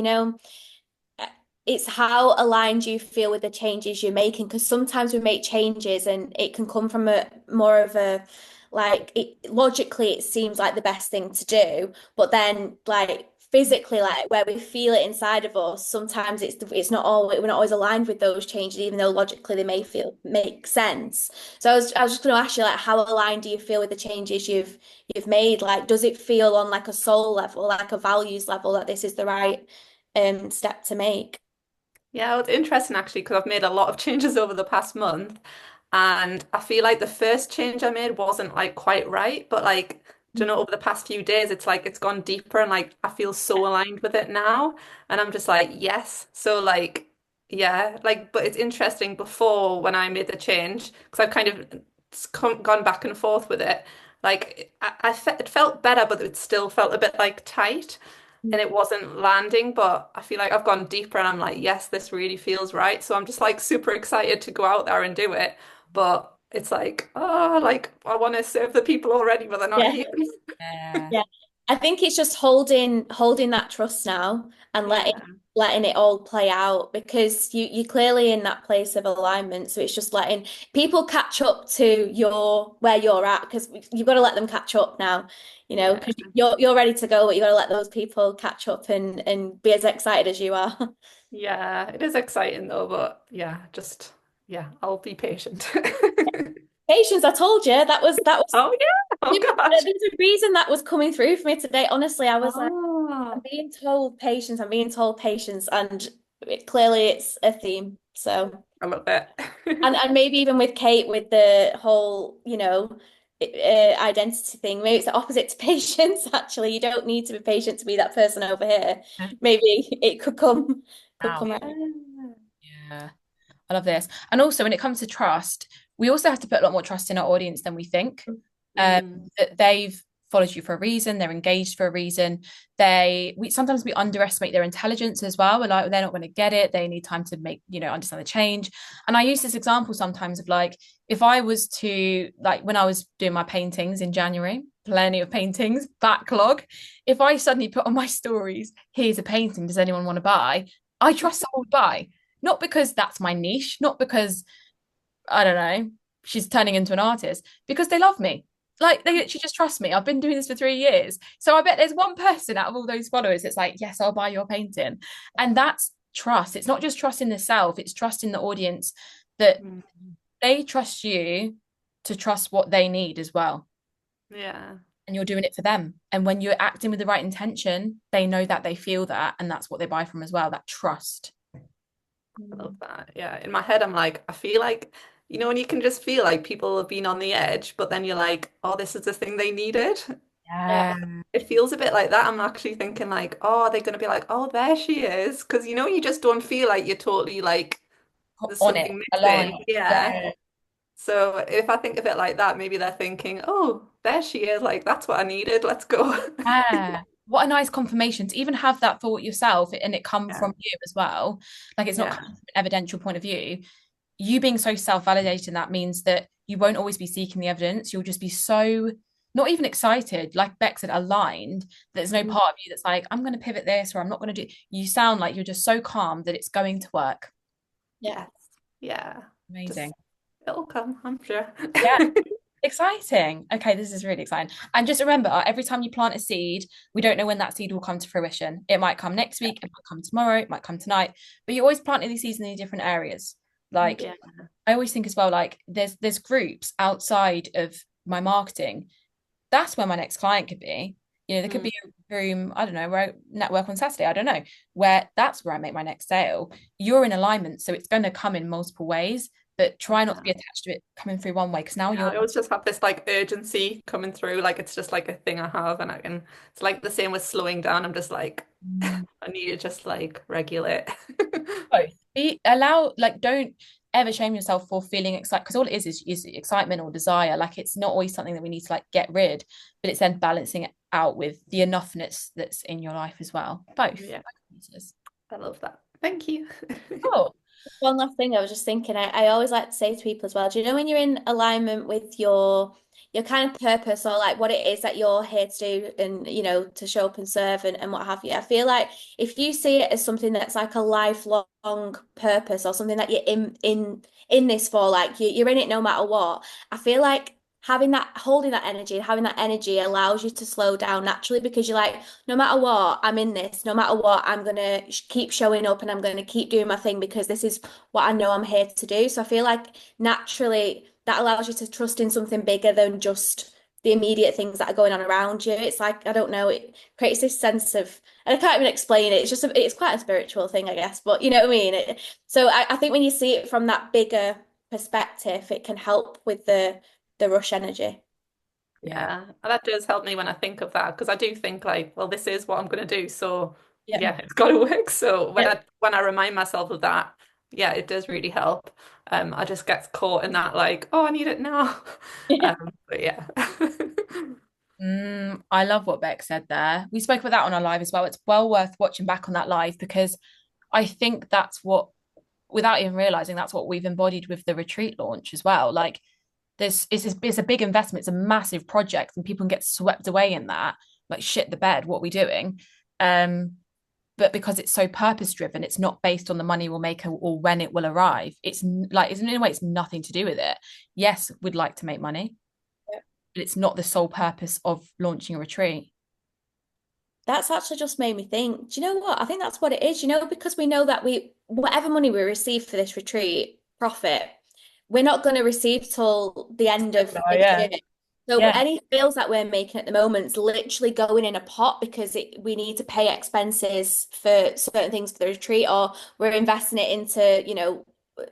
it's how aligned you feel with the changes you're making, because sometimes we make changes and it can come from a more of a like logically it seems like the best thing to do, but then like physically like where we feel it inside of us, sometimes it's not always we're not always aligned with those changes, even though logically they may feel make sense. So I was just going to ask you like how aligned do you feel with the changes you've made? Like does it feel on like a soul level, like a values level, that this is the right step to make? Yeah, well, it's interesting actually because I've made a lot of changes over the past month, and I feel like the first change I made wasn't like quite right, but like, do you know, over the past few days, it's like it's gone deeper and like I feel so aligned with it now, and I'm just like, yes. So like, yeah, like, but it's interesting before when I made the change because I've kind of gone back and forth with it. Like, it felt better, but it still felt a bit like tight. and it wasn't landing, but I feel like I've gone deeper and I'm like, yes, this really feels right. So I'm just like super excited to go out there and do it. But it's like, oh, like I want to serve the people already, but they're not Yeah. here. Yeah. Yeah. I think it's just holding that trust now and Yeah. letting it all play out because you're clearly in that place of alignment. So it's just letting people catch up to your where you're at because you've got to let them catch up now, Yeah. because you're ready to go, but you got to let those people catch up and be as excited as you are. Yeah. It is exciting though, but yeah, just yeah, I'll be patient. Patience, I told you that was Oh yeah. Oh gosh. there's a reason that was coming through for me today. Honestly, I was like, Oh, I'm being told patience, and clearly it's a theme. So, I love it. and maybe even with Kate, with the whole, identity thing, maybe it's the opposite to patience. Actually, you don't need to be patient to be that person over here. Maybe it could Wow. come out. Yeah. Yeah. I love this. And also, when it comes to trust, we also have to put a lot more trust in our audience than we think. Mm, That they've followed you for a reason, they're engaged for a reason. We sometimes we underestimate their intelligence as well. We're like, they're not going to get it. They need time to understand the change. And I use this example sometimes of like, if I was to like when I was doing my paintings in January, plenty of paintings, backlog. If I suddenly put on my stories, here's a painting, does anyone want to buy? I trust someone would buy. Not because that's my niche, not because I don't know, she's turning into an artist, because they love me. Like they literally just trust me. I've been doing this for 3 years. So I bet there's one person out of all those followers that's like, yes, I'll buy your painting. And that's trust. It's not just trust in the self, it's trust in the audience that mm, they trust you to trust what they need as well. yeah. And you're doing it for them. And when you're acting with the right intention, they know that they feel that, and that's what they buy from as well, that trust. I love that. Yeah. In my head, I'm like, I feel like, when you can just feel like people have been on the edge, but then you're like, oh, this is the thing they needed. Yeah. Yeah. It feels a bit like that. I'm actually thinking like, oh, they're going to be like, oh, there she is. Because, you just don't feel like you're totally like, there's On it, something missing. aligned. Yeah. Yeah. So if I think of it like that, maybe they're thinking, oh, there she is. Like, that's what I needed. Let's go. Yeah. What a nice confirmation to even have that thought yourself and it come Yeah. from you as well. Like it's not Yeah. coming from an evidential point of view. You being so self-validating, that means that you won't always be seeking the evidence. You'll just be so not even excited, like Beck said, aligned. There's no Mm. part of you that's like, I'm going to pivot this or I'm not going to do. You sound like you're just so calm that it's going to work. Yeah. Yeah. Amazing. Just it'll come, I'm sure. Yeah. Exciting. Okay, this is really exciting. And just remember, every time you plant a seed, we don't know when that seed will come to fruition. It might come next week, it might come tomorrow, it might come tonight, but you're always planting these seeds in these different areas. Like Yeah. I always think as well, like there's groups outside of my marketing. That's where my next client could be. There could be a room, I don't know, where I network on Saturday, I don't know, where that's where I make my next sale. You're in alignment, so it's going to come in multiple ways, but try not to be attached to it coming through one way because now Yeah, you're I always just have this like urgency coming through, like it's just like a thing I have, and it's like the same with slowing down. I'm just like, I need to just like regulate. both. Allow, like, don't ever shame yourself for feeling excited because all it is excitement or desire. Like, it's not always something that we need to like get rid, but it's then balancing it out with the enoughness that's in your life as well. Both. Yeah, Both. I love that. Thank you. Cool. One last thing I was just thinking, I always like to say to people as well, do you know when you're in alignment with your kind of purpose or like what it is that you're here to do and to show up and serve and what have you? I feel like if you see it as something that's like a lifelong purpose or something that you're in this for, like you're in it no matter what, I feel like holding that energy and having that energy allows you to slow down naturally because you're like, no matter what, I'm in this. No matter what, I'm gonna keep showing up and I'm gonna keep doing my thing because this is what I know I'm here to do. So I feel like naturally that allows you to trust in something bigger than just the immediate things that are going on around you. It's like, I don't know, it creates this sense of, and I can't even explain it. It's quite a spiritual thing, I guess, but you know what I mean? So I think when you see it from that bigger perspective, it can help with the rush energy. Yeah, and that does help me when I think of that because I do think like, well, this is what I'm going to do, so Yeah. yeah, it's got to work. So when Yeah. I remind myself of that, yeah, it does really help. I just get caught in that like, oh, I need it now. Yeah. But yeah. I love what Beck said there. We spoke about that on our live as well. It's well worth watching back on that live because I think that's what, without even realizing, that's what we've embodied with the retreat launch as well. Like it's a big investment, it's a massive project, and people can get swept away in that. Like shit the bed, what are we doing? But because it's so purpose driven, it's not based on the money we'll make or when it will arrive. Like, in a way, it's nothing to do with it. Yes, we'd like to make money, but it's not the sole purpose of launching a retreat. That's actually just made me think, do you know what? I think that's what it is, because we know that whatever money we receive for this retreat, profit, we're not going to receive till the end of Oh, this yeah. year. So Yeah. any sales that we're making at the moment is literally going in a pot because we need to pay expenses for certain things for the retreat, or we're investing it into,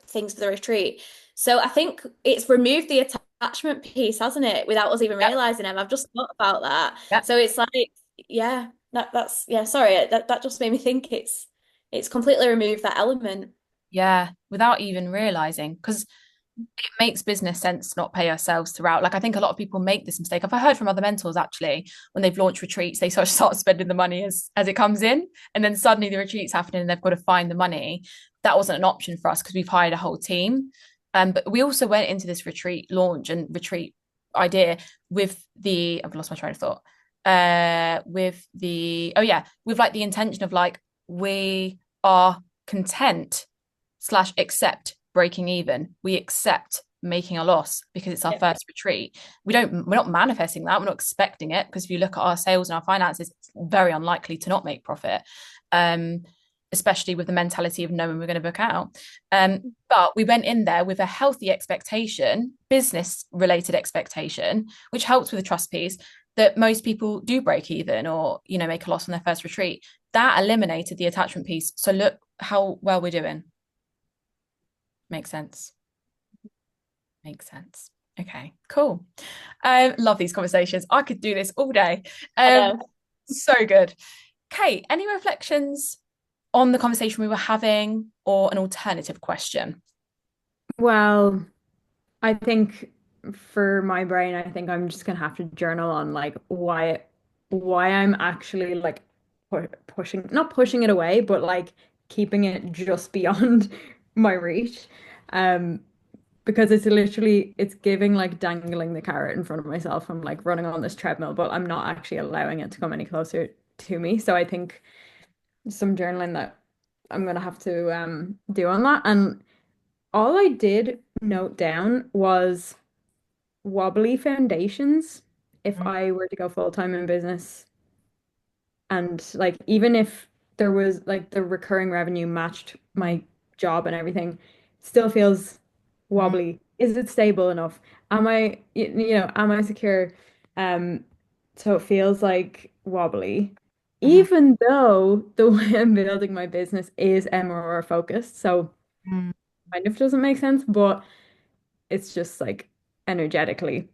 things for the retreat. So I think it's removed the attachment piece, hasn't it, without us even Yep. realizing it. I've just thought about that. Yep. So it's like, yeah, that's yeah, sorry, that just made me think it's completely removed that element. Yeah, without even realizing, because it makes business sense to not pay ourselves throughout. Like I think a lot of people make this mistake. I've heard from other mentors actually, when they've launched retreats, they sort of start spending the money as it comes in, and then suddenly the retreat's happening and they've got to find the money. That wasn't an option for us because we've hired a whole team. But we also went into this retreat launch and retreat idea with the I've lost my train of thought. With the oh yeah, with like the intention of like we are content slash accept breaking even. We accept making a loss because it's our Yeah. first retreat. We're not manifesting that. We're not expecting it because if you look at our sales and our finances, it's very unlikely to not make profit. Um, Especially with the mentality of knowing we're going to book out. But we went in there with a healthy expectation, business related expectation, which helps with the trust piece that most people do break even or, make a loss on their first retreat. That eliminated the attachment piece. So look how well we're doing. Makes sense. Makes sense. Okay, cool. Love these conversations. I could do this all day. I know. So good. Kate, any reflections on the conversation we were having or an alternative question? Well, I think for my brain, I think I'm just gonna have to journal on like why I'm actually like pushing, not pushing it away, but like keeping it just beyond my reach. Um, because it's giving like dangling the carrot in front of myself. I'm like running on this treadmill, but I'm not actually allowing it to come any closer to me. So I think some journaling that I'm gonna have to do on that. And all I did note down was wobbly foundations if I were to go full time in business. And like even if there was like the recurring revenue matched my job and everything, still feels wobbly. Is it stable enough? Am I secure? Um, so it feels like wobbly. Mhm. Even though the way I'm building my business is MRR focused, so Mhm. kind of doesn't make sense, but it's just like energetically.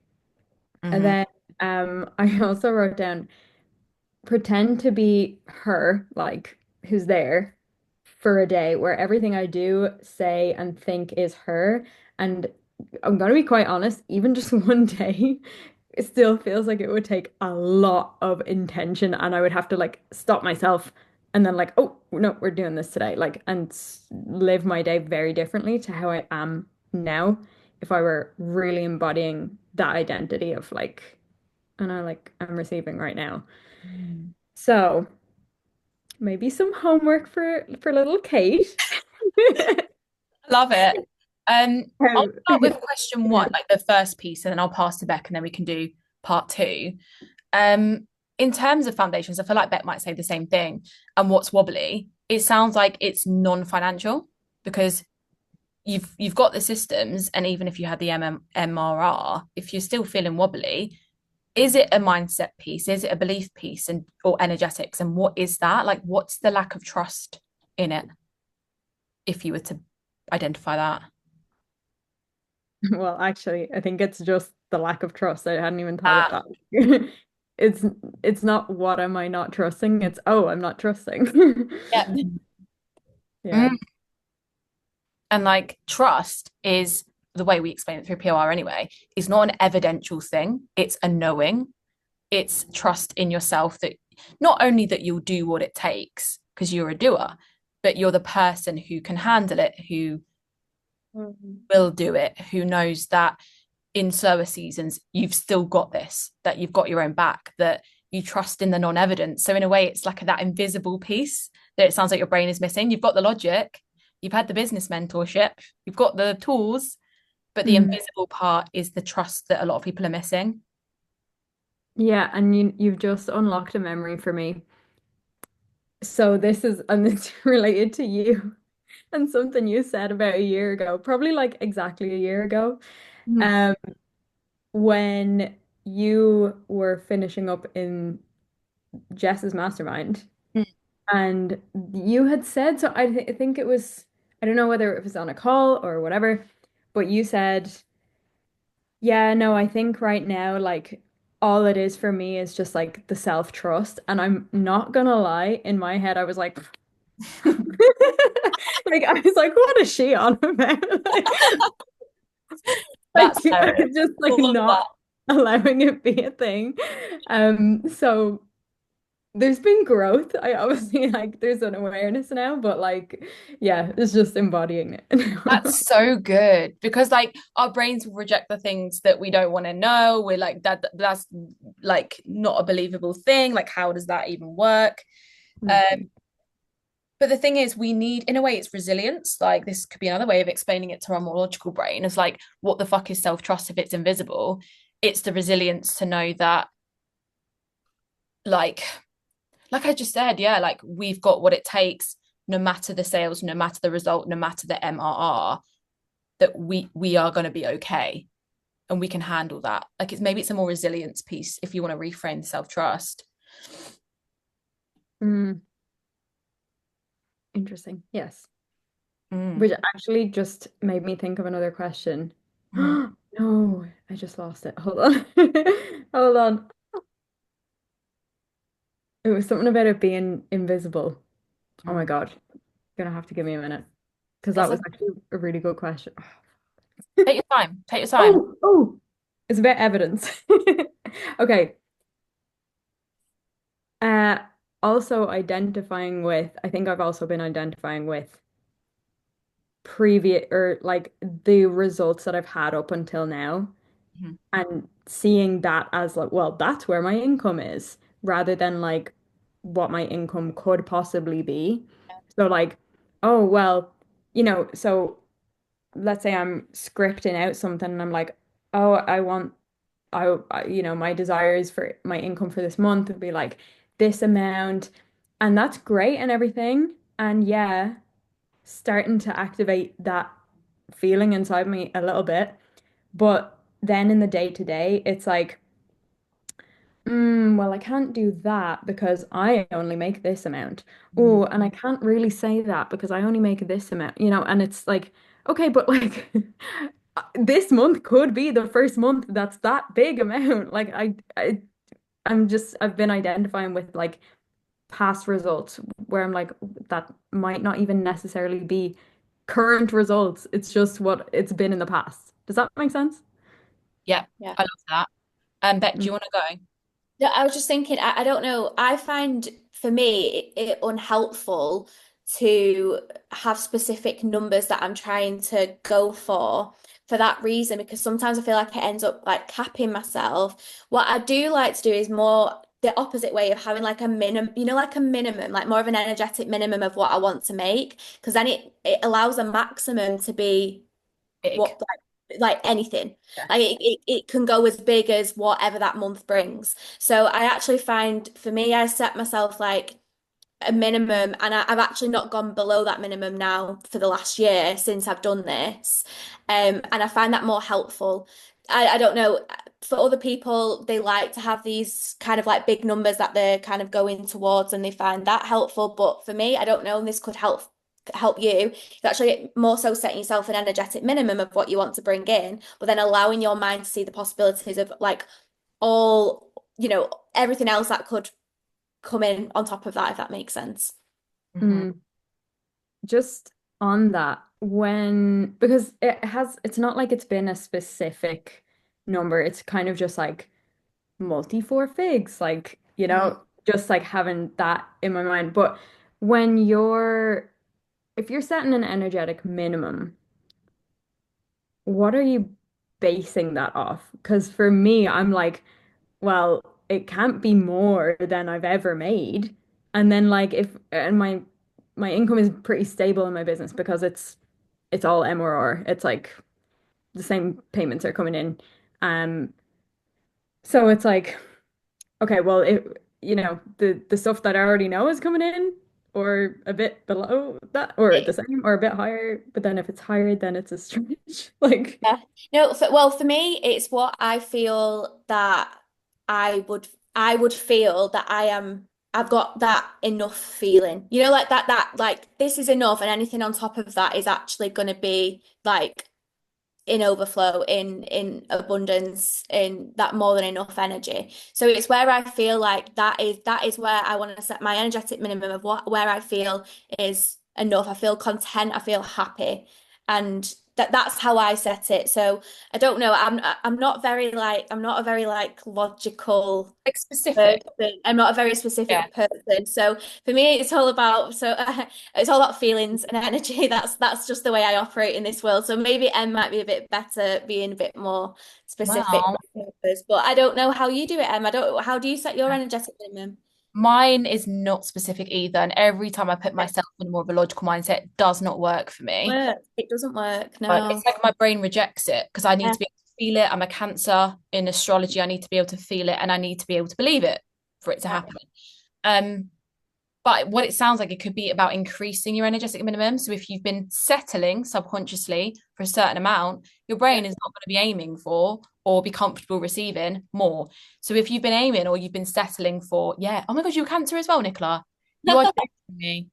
And Mhm. then I also wrote down pretend to be her, like who's there for a day where everything I do, say, and think is her. And I'm gonna be quite honest, even just one day, it still feels like it would take a lot of intention, and I would have to like stop myself and then like, oh no, we're doing this today, like, and live my day very differently to how I am now if I were really embodying that identity of like, and I like I'm receiving right now. So maybe some homework for little Kate. Love it. I'll Um, start with question yeah. one, like the first piece, and then I'll pass to Beck, and then we can do part two. In terms of foundations, I feel like Beck might say the same thing. And what's wobbly? It sounds like it's non-financial because you've got the systems, and even if you had the MRR, if you're still feeling wobbly, is it a mindset piece? Is it a belief piece and or energetics? And what is that? Like, what's the lack of trust in it, if you were to identify that? Well, actually, I think it's just the lack of trust. I hadn't even thought of Ah, that. It's it's not what am I not trusting? It's oh, I'm not trusting. yeah. Yeah. Mm. And like trust is the way we explain it through POR anyway, is not an evidential thing, it's a knowing. it's trust in yourself that not only that you'll do what it takes because you're a doer, but you're the person who can handle it, who will do it, who knows that in slower seasons you've still got this, that you've got your own back, that you trust in the non-evidence. So in a way, it's like that invisible piece that it sounds like your brain is missing. You've got the logic, you've had the business mentorship, you've got the tools, but the invisible part is the trust that a lot of people are missing. Yeah, and you've just unlocked a memory for me. So it's related to you and something you said about a year ago, probably like exactly a year ago, um, when you were finishing up in Jess's mastermind, Mm. and you had said, so I think it was, I don't know whether it was on a call or whatever, but you said, yeah, no, I think right now, like all it is for me is just like the self-trust. And I'm not gonna lie, in my head, I was like, like I was like, what is she on about? Like, That's hilarious. just like Love that. not allowing it be a thing. So there's been growth. I obviously like there's an awareness now, but like, yeah, it's just embodying it. That's so good because like our brains will reject the things that we don't want to know. We're like that's like not a believable thing. Like how does that even work? Um, but the thing is, we need, in a way, it's resilience. Like this could be another way of explaining it to our more logical brain. Is like, what the fuck is self-trust if it's invisible? It's the resilience to know that, like, like I just said, yeah, like we've got what it takes, no matter the sales, no matter the result, no matter the MRR, that we are going to be okay and we can handle that. Like it's maybe it's a more resilience piece if you want to reframe self-trust. Mm, interesting. Yes. Mm. Which actually just made me think of another question. Mm. No, I just lost it. Hold on. Hold on. It was something about it being invisible. Oh my God. You're gonna have to give me a minute. Because that That's was a, actually a really good question. take your time. Take your time. Oh, it's about evidence. Okay. Uh, also identifying with, I think I've also been identifying with previous or like the results that I've had up until now Mhm. and seeing that as like, well, that's where my income is rather than like what my income could possibly be. So like, oh, well, so let's say I'm scripting out something and I'm like, oh, my desires for my income for this month would be like this amount, and that's great and everything. And yeah, starting to activate that feeling inside me a little bit. But then in the day to day, it's like, well, I can't do that because I only make this amount. Mhm. Oh, and I can't really say that because I only make this amount, and it's like, okay, but like this month could be the first month that's that big amount. Like I've been identifying with like past results where I'm like, that might not even necessarily be current results. It's just what it's been in the past. Does that make sense? Yeah, Yeah. I love that. Beck, do Mm. you want to go? No, I was just thinking, I don't know. I find for me it unhelpful to have specific numbers that I'm trying to go for that reason, because sometimes I feel like it ends up like capping myself. What I do like to do is more the opposite way of having like a minimum, like a minimum, like more of an energetic minimum of what I want to make, because then it allows a maximum to be Big. what like anything. Yeah. Like it can go as big as whatever that month brings. So I actually find for me, I set myself like a minimum, and I've actually not gone below that minimum now for the last year since I've done this. And I find that more helpful. I don't know. For other people, they like to have these kind of like big numbers that they're kind of going towards and they find that helpful. But for me, I don't know, and this could help you. It's actually more so setting yourself an energetic minimum of what you want to bring in, but then allowing your mind to see the possibilities of like all, everything else that could come in on top of that, if that makes sense. Mhm. Mm. Just on that, because it's not like it's been a specific number. It's kind of just like multi four figs, like, just like having that in my mind. But when if you're setting an energetic minimum, what are you basing that off? Because for me, I'm like, well, it can't be more than I've ever made. And then like if and my income is pretty stable in my business because it's all MRR. It's like the same payments are coming in. Um, so it's like, okay, well, the stuff that I already know is coming in, or a bit below that, or the same, or a bit higher. But then if it's higher, then it's a stretch. Like, Yeah. No, well, for me, it's what I feel that I would feel that I've got that enough feeling. You know, like like this is enough, and anything on top of that is actually going to be like in overflow, in abundance, in that more than enough energy. So it's where I feel like that is where I want to set my energetic minimum of where I feel is enough. I feel content, I feel happy. And that's how I set it. So I don't know. I'm not a very like logical Like specific. person. I'm not a very Yeah. specific person. So for me, it's all about it's all about feelings and energy. That's just the way I operate in this world. So maybe M might be a bit better being a bit more specific Wow. with numbers. But I don't know how you do it, Em. I don't. How do you set your energetic minimum? Mine is not specific either. And every time I put myself in more of a logical mindset, it does not work for me. Work. It doesn't work. But No. it's like my brain rejects it because I need Yeah. to be able to feel it. I'm a Cancer in astrology. I need to be able to feel it and I need to be able to believe it for it to Yeah. happen. Um, But what it sounds like, it could be about increasing your energetic minimum. So if you've been settling subconsciously for a certain amount, your Yeah. brain is not going to be aiming for or be comfortable receiving more. So if you've been aiming or you've been settling for, yeah, oh my God, you're Cancer as well, Nicola. You are joking with me.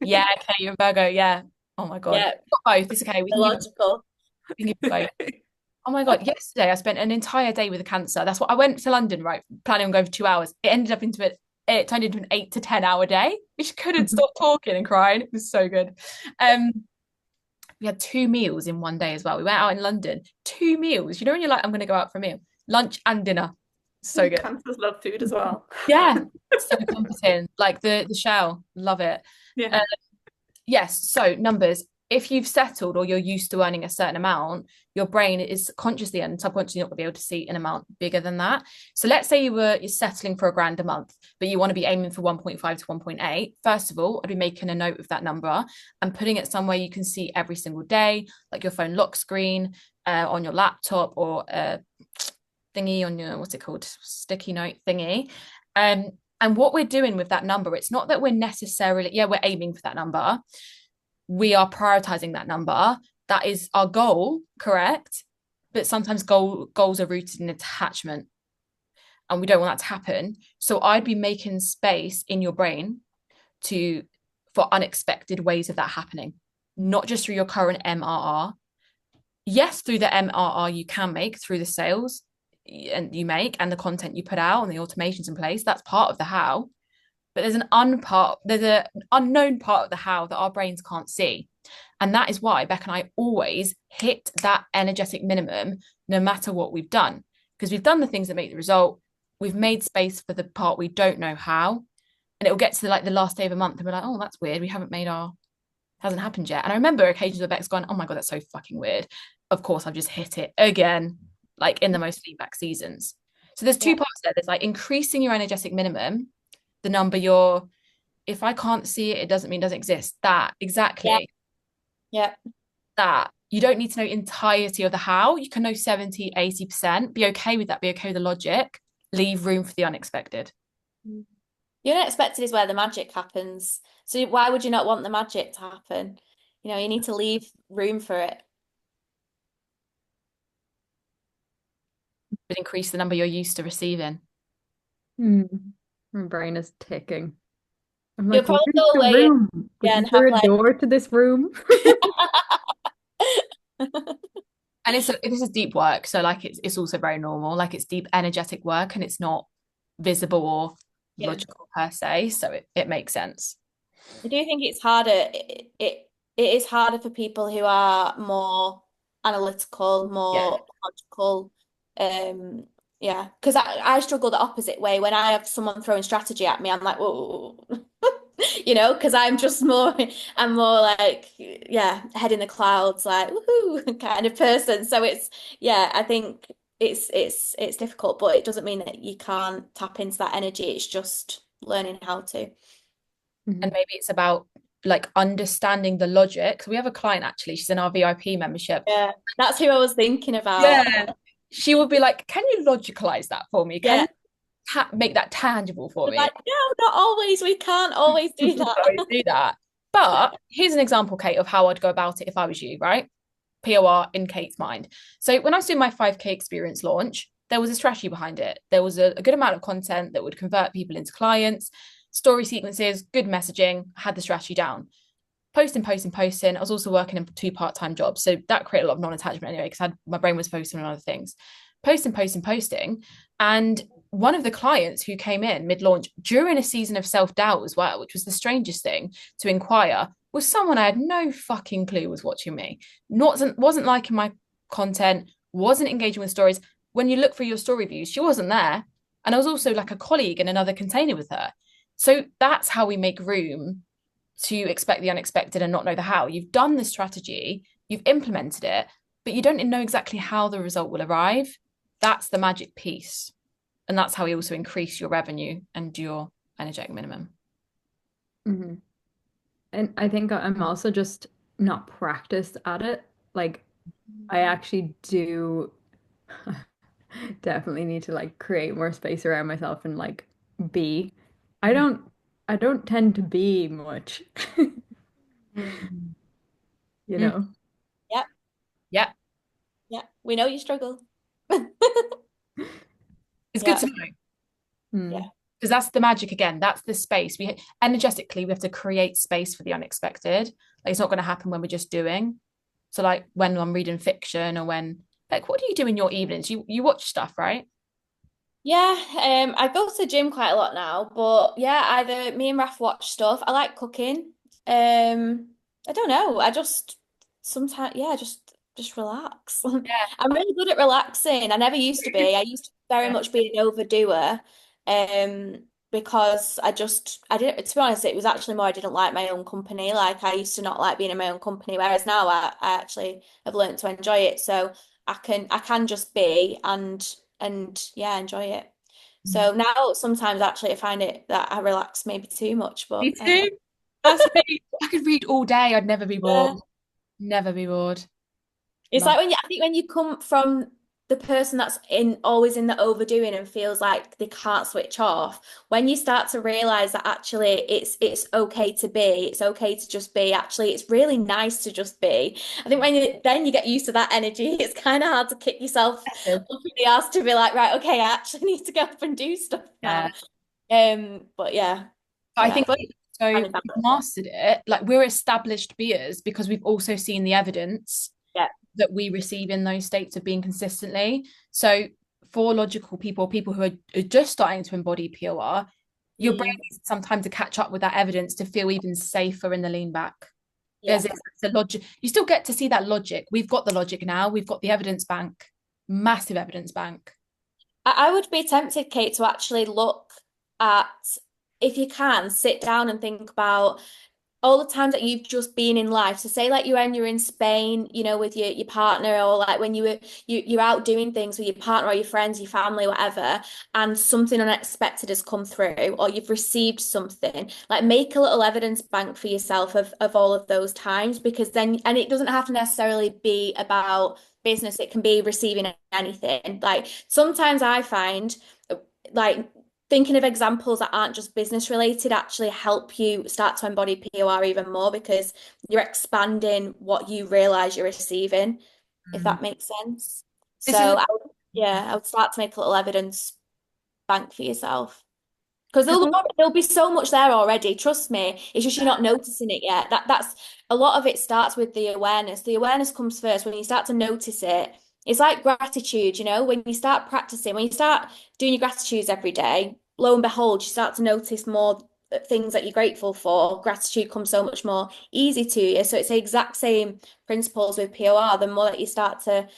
Yeah, okay, you're a Virgo. Yeah. Oh my God. Yeah. We've got both. It's okay. Illogical. We can give you both. Oh my God. Yesterday I spent an entire day with a Cancer. That's what I went to London, right? Planning on going for 2 hours. It turned into an 8 to 10 hour day. We just couldn't stop talking and crying. It was so good. Um, we had 2 meals in one day as well. We went out in London, 2 meals. You know when you're like, I'm gonna go out for a meal, lunch and dinner. So good. Cancers love food as well. Yeah. So comforting. Like the shell. Love it. Yeah. Uh, Yes, so numbers. If you've settled or you're used to earning a certain amount, your brain is consciously and subconsciously not going to be able to see an amount bigger than that. So let's say you're settling for £1,000 a month, but you want to be aiming for 1.5 to 1.8. First of all, I'd be making a note of that number and putting it somewhere you can see every single day, like your phone lock screen, on your laptop, or thingy on your, what's it called, sticky note thingy. And what we're doing with that number, it's not that we're necessarily, yeah, we're aiming for that number. We are prioritizing that number. That is our goal, correct? But sometimes goals are rooted in attachment and we don't want that to happen. So I'd be making space in your brain to for unexpected ways of that happening, not just through your current MRR. Yes, through the MRR you can make through the sales and you make and the content you put out and the automations in place. That's part of the how. But there's an unknown part of the how that our brains can't see. And that is why Beck and I always hit that energetic minimum no matter what we've done. Because we've done the things that make the result. We've made space for the part we don't know how. And it'll get to the last day of a month and we're like, oh, that's weird. We haven't made our hasn't happened yet. And I remember occasions where Beck's gone, oh my God, that's so fucking weird. Of course, I've just hit it again, like in the most feedback seasons. So there's two Yeah. parts there. There's like increasing your energetic minimum, the number you're, if I can't see it, it doesn't mean it doesn't exist. That Yeah. exactly. Yeah. That you don't need to know entirety of the how. You can know 70, 80%. Be okay with that. Be okay with the logic. Leave room for the unexpected. The unexpected is where the magic happens. So why would you not want the magic to happen? You know, you need to leave room for it. But increase the number you're used to receiving. my brain is ticking. I'm You'll like, probably where's go the away room? and Is have there a like door to this room? And this is deep work, so like it's also very normal. Like it's deep energetic work, and it's not visible or yeah. logical per se. So it makes sense. I do think it's harder. It is harder for people who are more analytical, Yeah. more logical, um, Yeah, because I struggle the opposite way. When I have someone throwing strategy at me, I'm like, whoa, because I'm more like, yeah, head in the clouds, like, woohoo, kind of person. So yeah, I think it's difficult, but it doesn't mean that you can't tap into that energy. It's just learning how to. And maybe it's about like understanding the logic. So we have a client actually, she's in our VIP membership. Yeah, that's who I was thinking about. Yeah. She would be like, can you logicalize that for me? Can Yeah. you make that tangible for me? Like, no, not always. We can't always do that. Always do that. But here's an example, Kate, of how I'd go about it if I was you, right? POR in Kate's mind. So when I was doing my 5K experience launch, there was a strategy behind it. There was a good amount of content that would convert people into clients, story sequences, good messaging, had the strategy down. Posting. I was also working in 2 part-time jobs. So that created a lot of non-attachment anyway, because my brain was focused on other things. Posting. And one of the clients who came in mid-launch during a season of self-doubt as well, which was the strangest thing to inquire, was someone I had no fucking clue was watching me. Wasn't liking my content, wasn't engaging with stories. When you look for your story views, she wasn't there. And I was also like a colleague in another container with her. So that's how we make room to expect the unexpected and not know the how. You've done the strategy, you've implemented it, but you don't know exactly how the result will arrive. That's the magic piece. And that's how we also increase your revenue and your energetic minimum. Mm-hmm. And I think I'm also just not practiced at it. Like, I actually do definitely need to like create more space around myself and like be. I don't tend to be much, you know. Yep. Yeah. Yeah. We know you struggle. It's Yeah. good to know. Yeah. Because that's the magic again. That's the space. We energetically we have to create space for the unexpected. Like it's not going to happen when we're just doing. So like when I'm reading fiction or when like what do you do in your evenings? You watch stuff, right? Yeah, I go to the gym quite a lot now, but yeah, either me and Raf watch stuff. I like cooking. I don't know. I just sometimes, yeah, just relax. Yeah. I'm really good at relaxing. I never used to be. I used to very Yeah. much be an overdoer. Because I didn't, to be honest, it was actually more I didn't like my own company. Like I used to not like being in my own company, whereas now I actually have learned to enjoy it. So I can just be and yeah, enjoy it. So now sometimes actually I find it that I relax maybe too much, Me but too. That's me. I could read all day. I'd never be bored. yeah. Never be bored. It's Love. like I think when you come from the person that's always in the overdoing and feels like they can't switch off, when you start to realize that actually it's okay to be, it's okay to just be, actually it's really nice to just be. I think then you get used to that energy, it's kind of hard to kick yourself up in the ass to be like, right, okay, I actually need to go up and do stuff Yeah. now. But yeah. I think But so we've mastered it. Like we're established beers because we've also seen the evidence yeah. that we receive in those states of being consistently. So for logical people who are just starting to embody POR, your brain needs some time to catch up with that evidence to feel even safer in the lean back. Because it's the logic. You still get to see that logic. We've got the logic now. We've got the evidence bank, massive evidence bank. I would be tempted, Kate, to actually look at, if you can, sit down and think about all the times that you've just been in life. So say like when you're in Spain, with your partner, or like when you're out doing things with your partner or your friends, your family, whatever, and something unexpected has come through, or you've received something, like make a little evidence bank for yourself of all of those times, because then, and it doesn't have to necessarily be about business, it can be receiving anything. Like sometimes I find like thinking of examples that aren't just business related actually help you start to embody POR even more, because you're expanding what you realize you're receiving, if that makes sense. So I would start to make a little evidence bank for yourself, because there'll be so much there already. Trust me, it's just you're not noticing it yet. That's a lot of it starts with the awareness. The awareness comes first. When you start to notice it, it's like gratitude, when you start practicing, when you start doing your gratitudes every day, lo and behold, you start to notice more things that you're grateful for. Gratitude comes so much more easy to you. So it's the exact same principles with POR. The more that you start to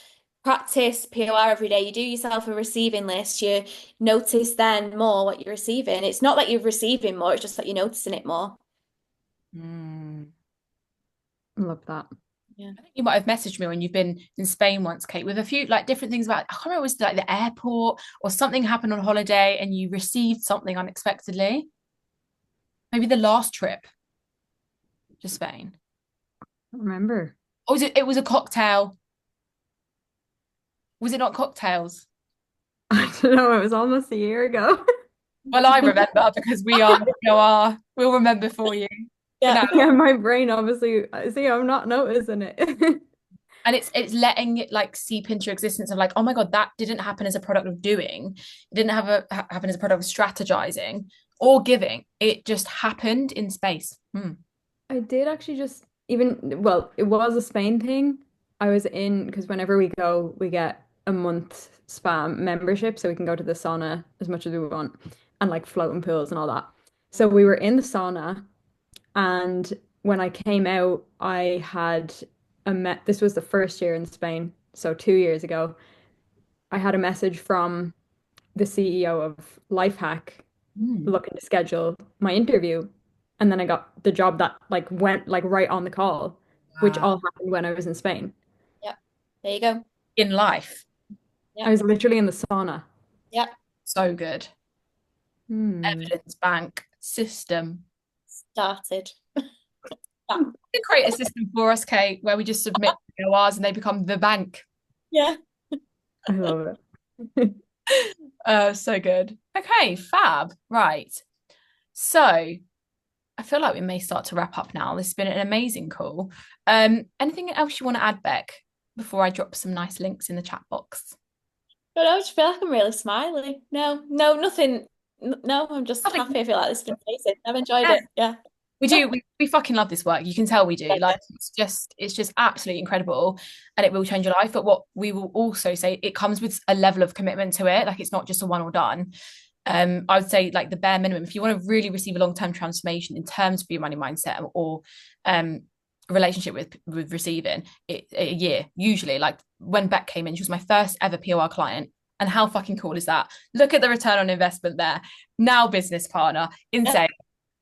practice POR every day, you do yourself a receiving list, you notice then more what you're receiving. It's not that you're receiving more, it's just that you're noticing it more. Love that. Yeah. I think you might have messaged me when you've been in Spain once, Kate, with a few like different things about, I can't remember, it was like the airport or something happened on holiday and you received something unexpectedly. Maybe the last trip to Spain. I remember. Or was it was a cocktail? Was it not cocktails? I don't know, it was almost a year ago. Well, I remember because we'll remember for you. Yeah. Yeah, my brain obviously, see, I'm not noticing it. And it's letting it like seep into your existence of like, oh my God, that didn't happen as a product of doing. It didn't happen as a product of strategizing or giving. It just happened in space. I did actually just well, it was a Spain thing. I was in, because whenever we go, we get a month spa membership, so we can go to the sauna as much as we want and like floating pools and all that. So we were in the sauna, and when I came out, I had this was the first year in Spain, so 2 years ago. I had a message from the CEO of Lifehack Mm. looking to schedule my interview. And then I got the job that like went like right on the call, which Wow. all happened when I was in Spain. Yeah. There you go. In life. Yeah. I was literally in the sauna. Yeah. So good. Hmm. Evidence bank system. Started. To create a system for us, Kate, where we just submit PORs and they become the bank. Yeah. I love it. So good. Okay, fab. Right. So I feel like we may start to wrap up now. This has been an amazing call. Anything else you want to add, Beck, before I drop some nice links in the chat box? But I just feel like I'm really smiley. No, nothing. No, I'm just Nothing. happy. I feel like this has been amazing. I've enjoyed Yeah. it. Yeah. We do. We fucking love this work. You can tell we do. Like it's just absolutely incredible, and it will change your life. But what we will also say, it comes with a level of commitment to it. Like it's not just a one or done. I would say like the bare minimum, if you want to really receive a long-term transformation in terms of your money mindset or relationship with receiving it, a year, usually. Like when Beck came in, she was my first ever POR client. And how fucking cool is that? Look at the return on investment there. Now business partner, insane.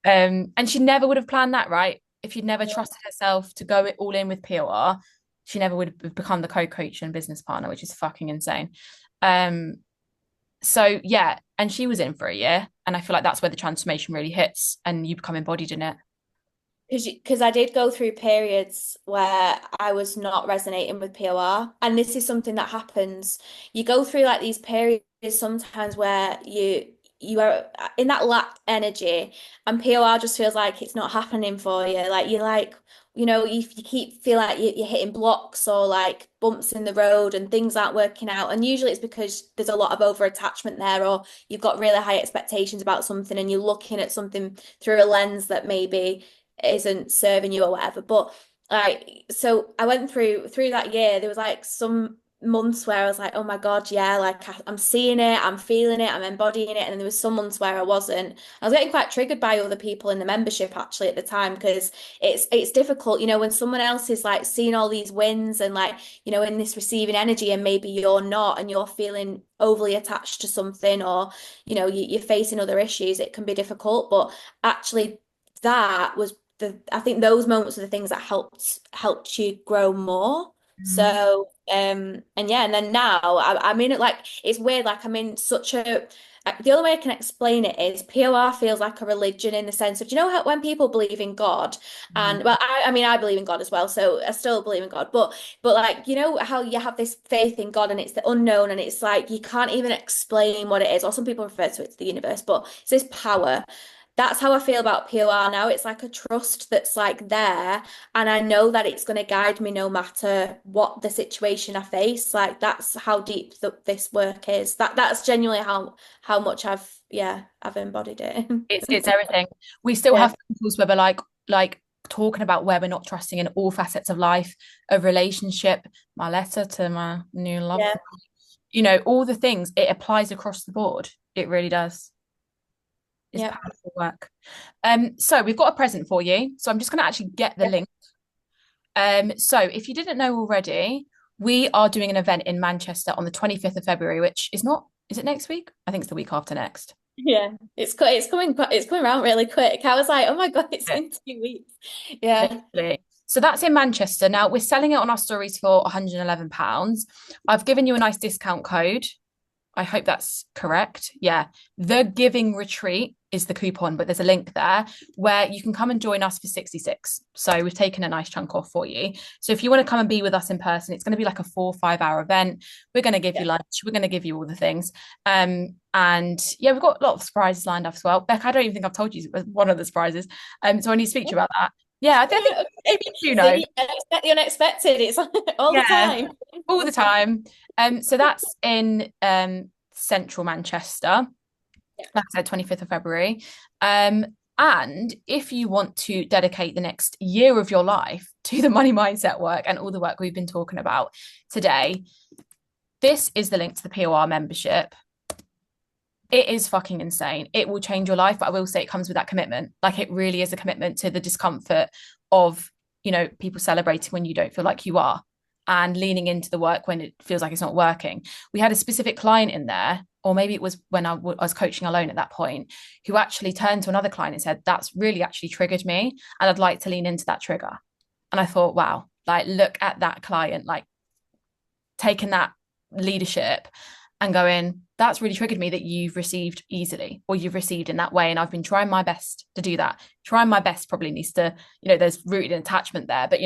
And she never would have planned that, right? If she'd never trusted herself to go all in with POR, she never would have become the co-coach and business partner, which is fucking insane. So yeah, and she was in for a year, and I feel like that's where the transformation really hits, and you become embodied in it. Because I did go through periods where I was not resonating with POR, and this is something that happens. You go through like these periods sometimes where you are in that lack energy, and POR just feels like it's not happening for you. Like you're like, if you keep feel like you're hitting blocks or like bumps in the road and things aren't working out, and usually it's because there's a lot of over attachment there, or you've got really high expectations about something, and you're looking at something through a lens that maybe isn't serving you or whatever. But like, so I went through that year. There was like some months where I was like, oh my God, yeah, like I'm seeing it, I'm feeling it, I'm embodying it. And then there was some months where I wasn't. I was getting quite triggered by other people in the membership actually at the time, because it's difficult, when someone else is like seeing all these wins and like, in this receiving energy, and maybe you're not, and you're feeling overly attached to something, or you're facing other issues. It can be difficult, but actually that was I think those moments are the things that helped you grow more. So and yeah, and then now I'm in it, like it's weird, like I'm in such a the only way I can explain it is POR feels like a religion, in the sense of, how when people believe in God, and well, I mean I believe in God as well, so I still believe in God, but like how you have this faith in God and it's the unknown, and it's like you can't even explain what it is, or some people refer to it as the universe, but it's this power. That's how I feel about POR now. It's like a trust that's like there, and I know that it's going to guide me no matter what the situation I face. Like that's how deep this work is. That's genuinely how much I've embodied it. It's everything. We still have tools where we're like talking about where we're not trusting in all facets of life, of relationship, my letter to my new love, all the things. It applies across the board. It really does. It's powerful work. So we've got a present for you. So I'm just going to actually get the link. So if you didn't know already, we are doing an event in Manchester on the 25th of February, which is it next week? I think it's the week after next. Yeah, it's coming around really quick. I was like, oh my God, it's Yeah. in 2 weeks. Yeah. Literally. So that's in Manchester. Now we're selling it on our stories for £111. I've given you a nice discount code. I hope that's correct. Yeah. The Giving Retreat is the coupon, but there's a link there where you can come and join us for 66. So we've taken a nice chunk off for you. So if you want to come and be with us in person, it's going to be like a 4 or 5 hour event. We're going to give you lunch. We're going to give you all the things. And yeah, we've got a lot of surprises lined up as well. Beck, I don't even think I've told you one of the surprises. So I need to speak to you about that. Yeah, I think maybe you know. Expect the unexpected. It's all the time. All the time. So that's in central Manchester. Like I said, 25th of February. And if you want to dedicate the next year of your life to the money mindset work and all the work we've been talking about today, this is the link to the POR membership. It is fucking insane. It will change your life, but I will say it comes with that commitment. Like it really is a commitment to the discomfort of, people celebrating when you don't feel like you are and leaning into the work when it feels like it's not working. We had a specific client in there, or maybe it was when I was coaching alone at that point, who actually turned to another client and said, that's really actually triggered me and I'd like to lean into that trigger. And I thought, wow, like look at that client, like taking that leadership and going, that's really triggered me that you've received easily or you've received in that way. And I've been trying my best to do that. Trying my best probably needs to, there's rooted in attachment there, but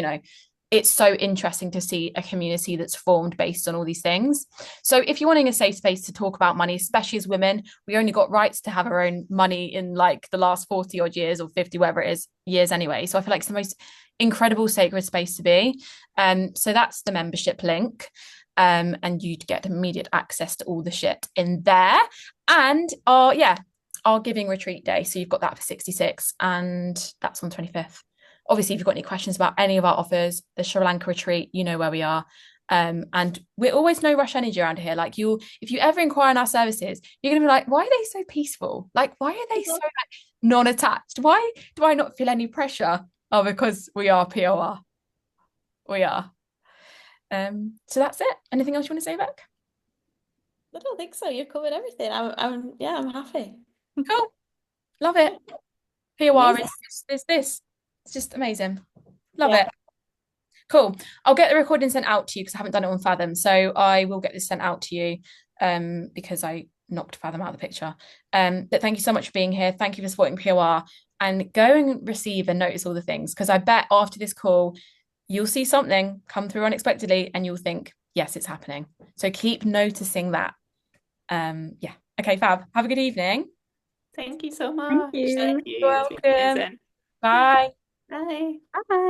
it's so interesting to see a community that's formed based on all these things. So if you're wanting a safe space to talk about money, especially as women, we only got rights to have our own money in like the last 40 odd years or 50, whatever it is, years anyway. So I feel like it's the most incredible sacred space to be. So that's the membership link. And you'd get immediate access to all the shit in there. And our Giving Retreat Day. So you've got that for 66 and that's on 25th. Obviously, if you've got any questions about any of our offers, the Sri Lanka retreat, you know where we are. And we're always no rush energy around here. Like if you ever inquire on our services, you're gonna be like, why are they so peaceful? Like, why are they so non-attached? Why do I not feel any pressure? Oh, because we are POR. We are. So that's it. Anything else you want to say, Beck? I don't think so. You've covered everything. I'm happy. Cool. Love it. POR is this. It's just amazing. Love it. Cool. I'll get the recording sent out to you because I haven't done it on Fathom. So I will get this sent out to you because I knocked Fathom out of the picture. But thank you so much for being here. Thank you for supporting POR and go and receive and notice all the things because I bet after this call, you'll see something come through unexpectedly and you'll think, yes, it's happening. So keep noticing that. Okay, Fab. Have a good evening. Thank you so much. Thank you. Thank you. You're welcome. Bye. Bye. Bye.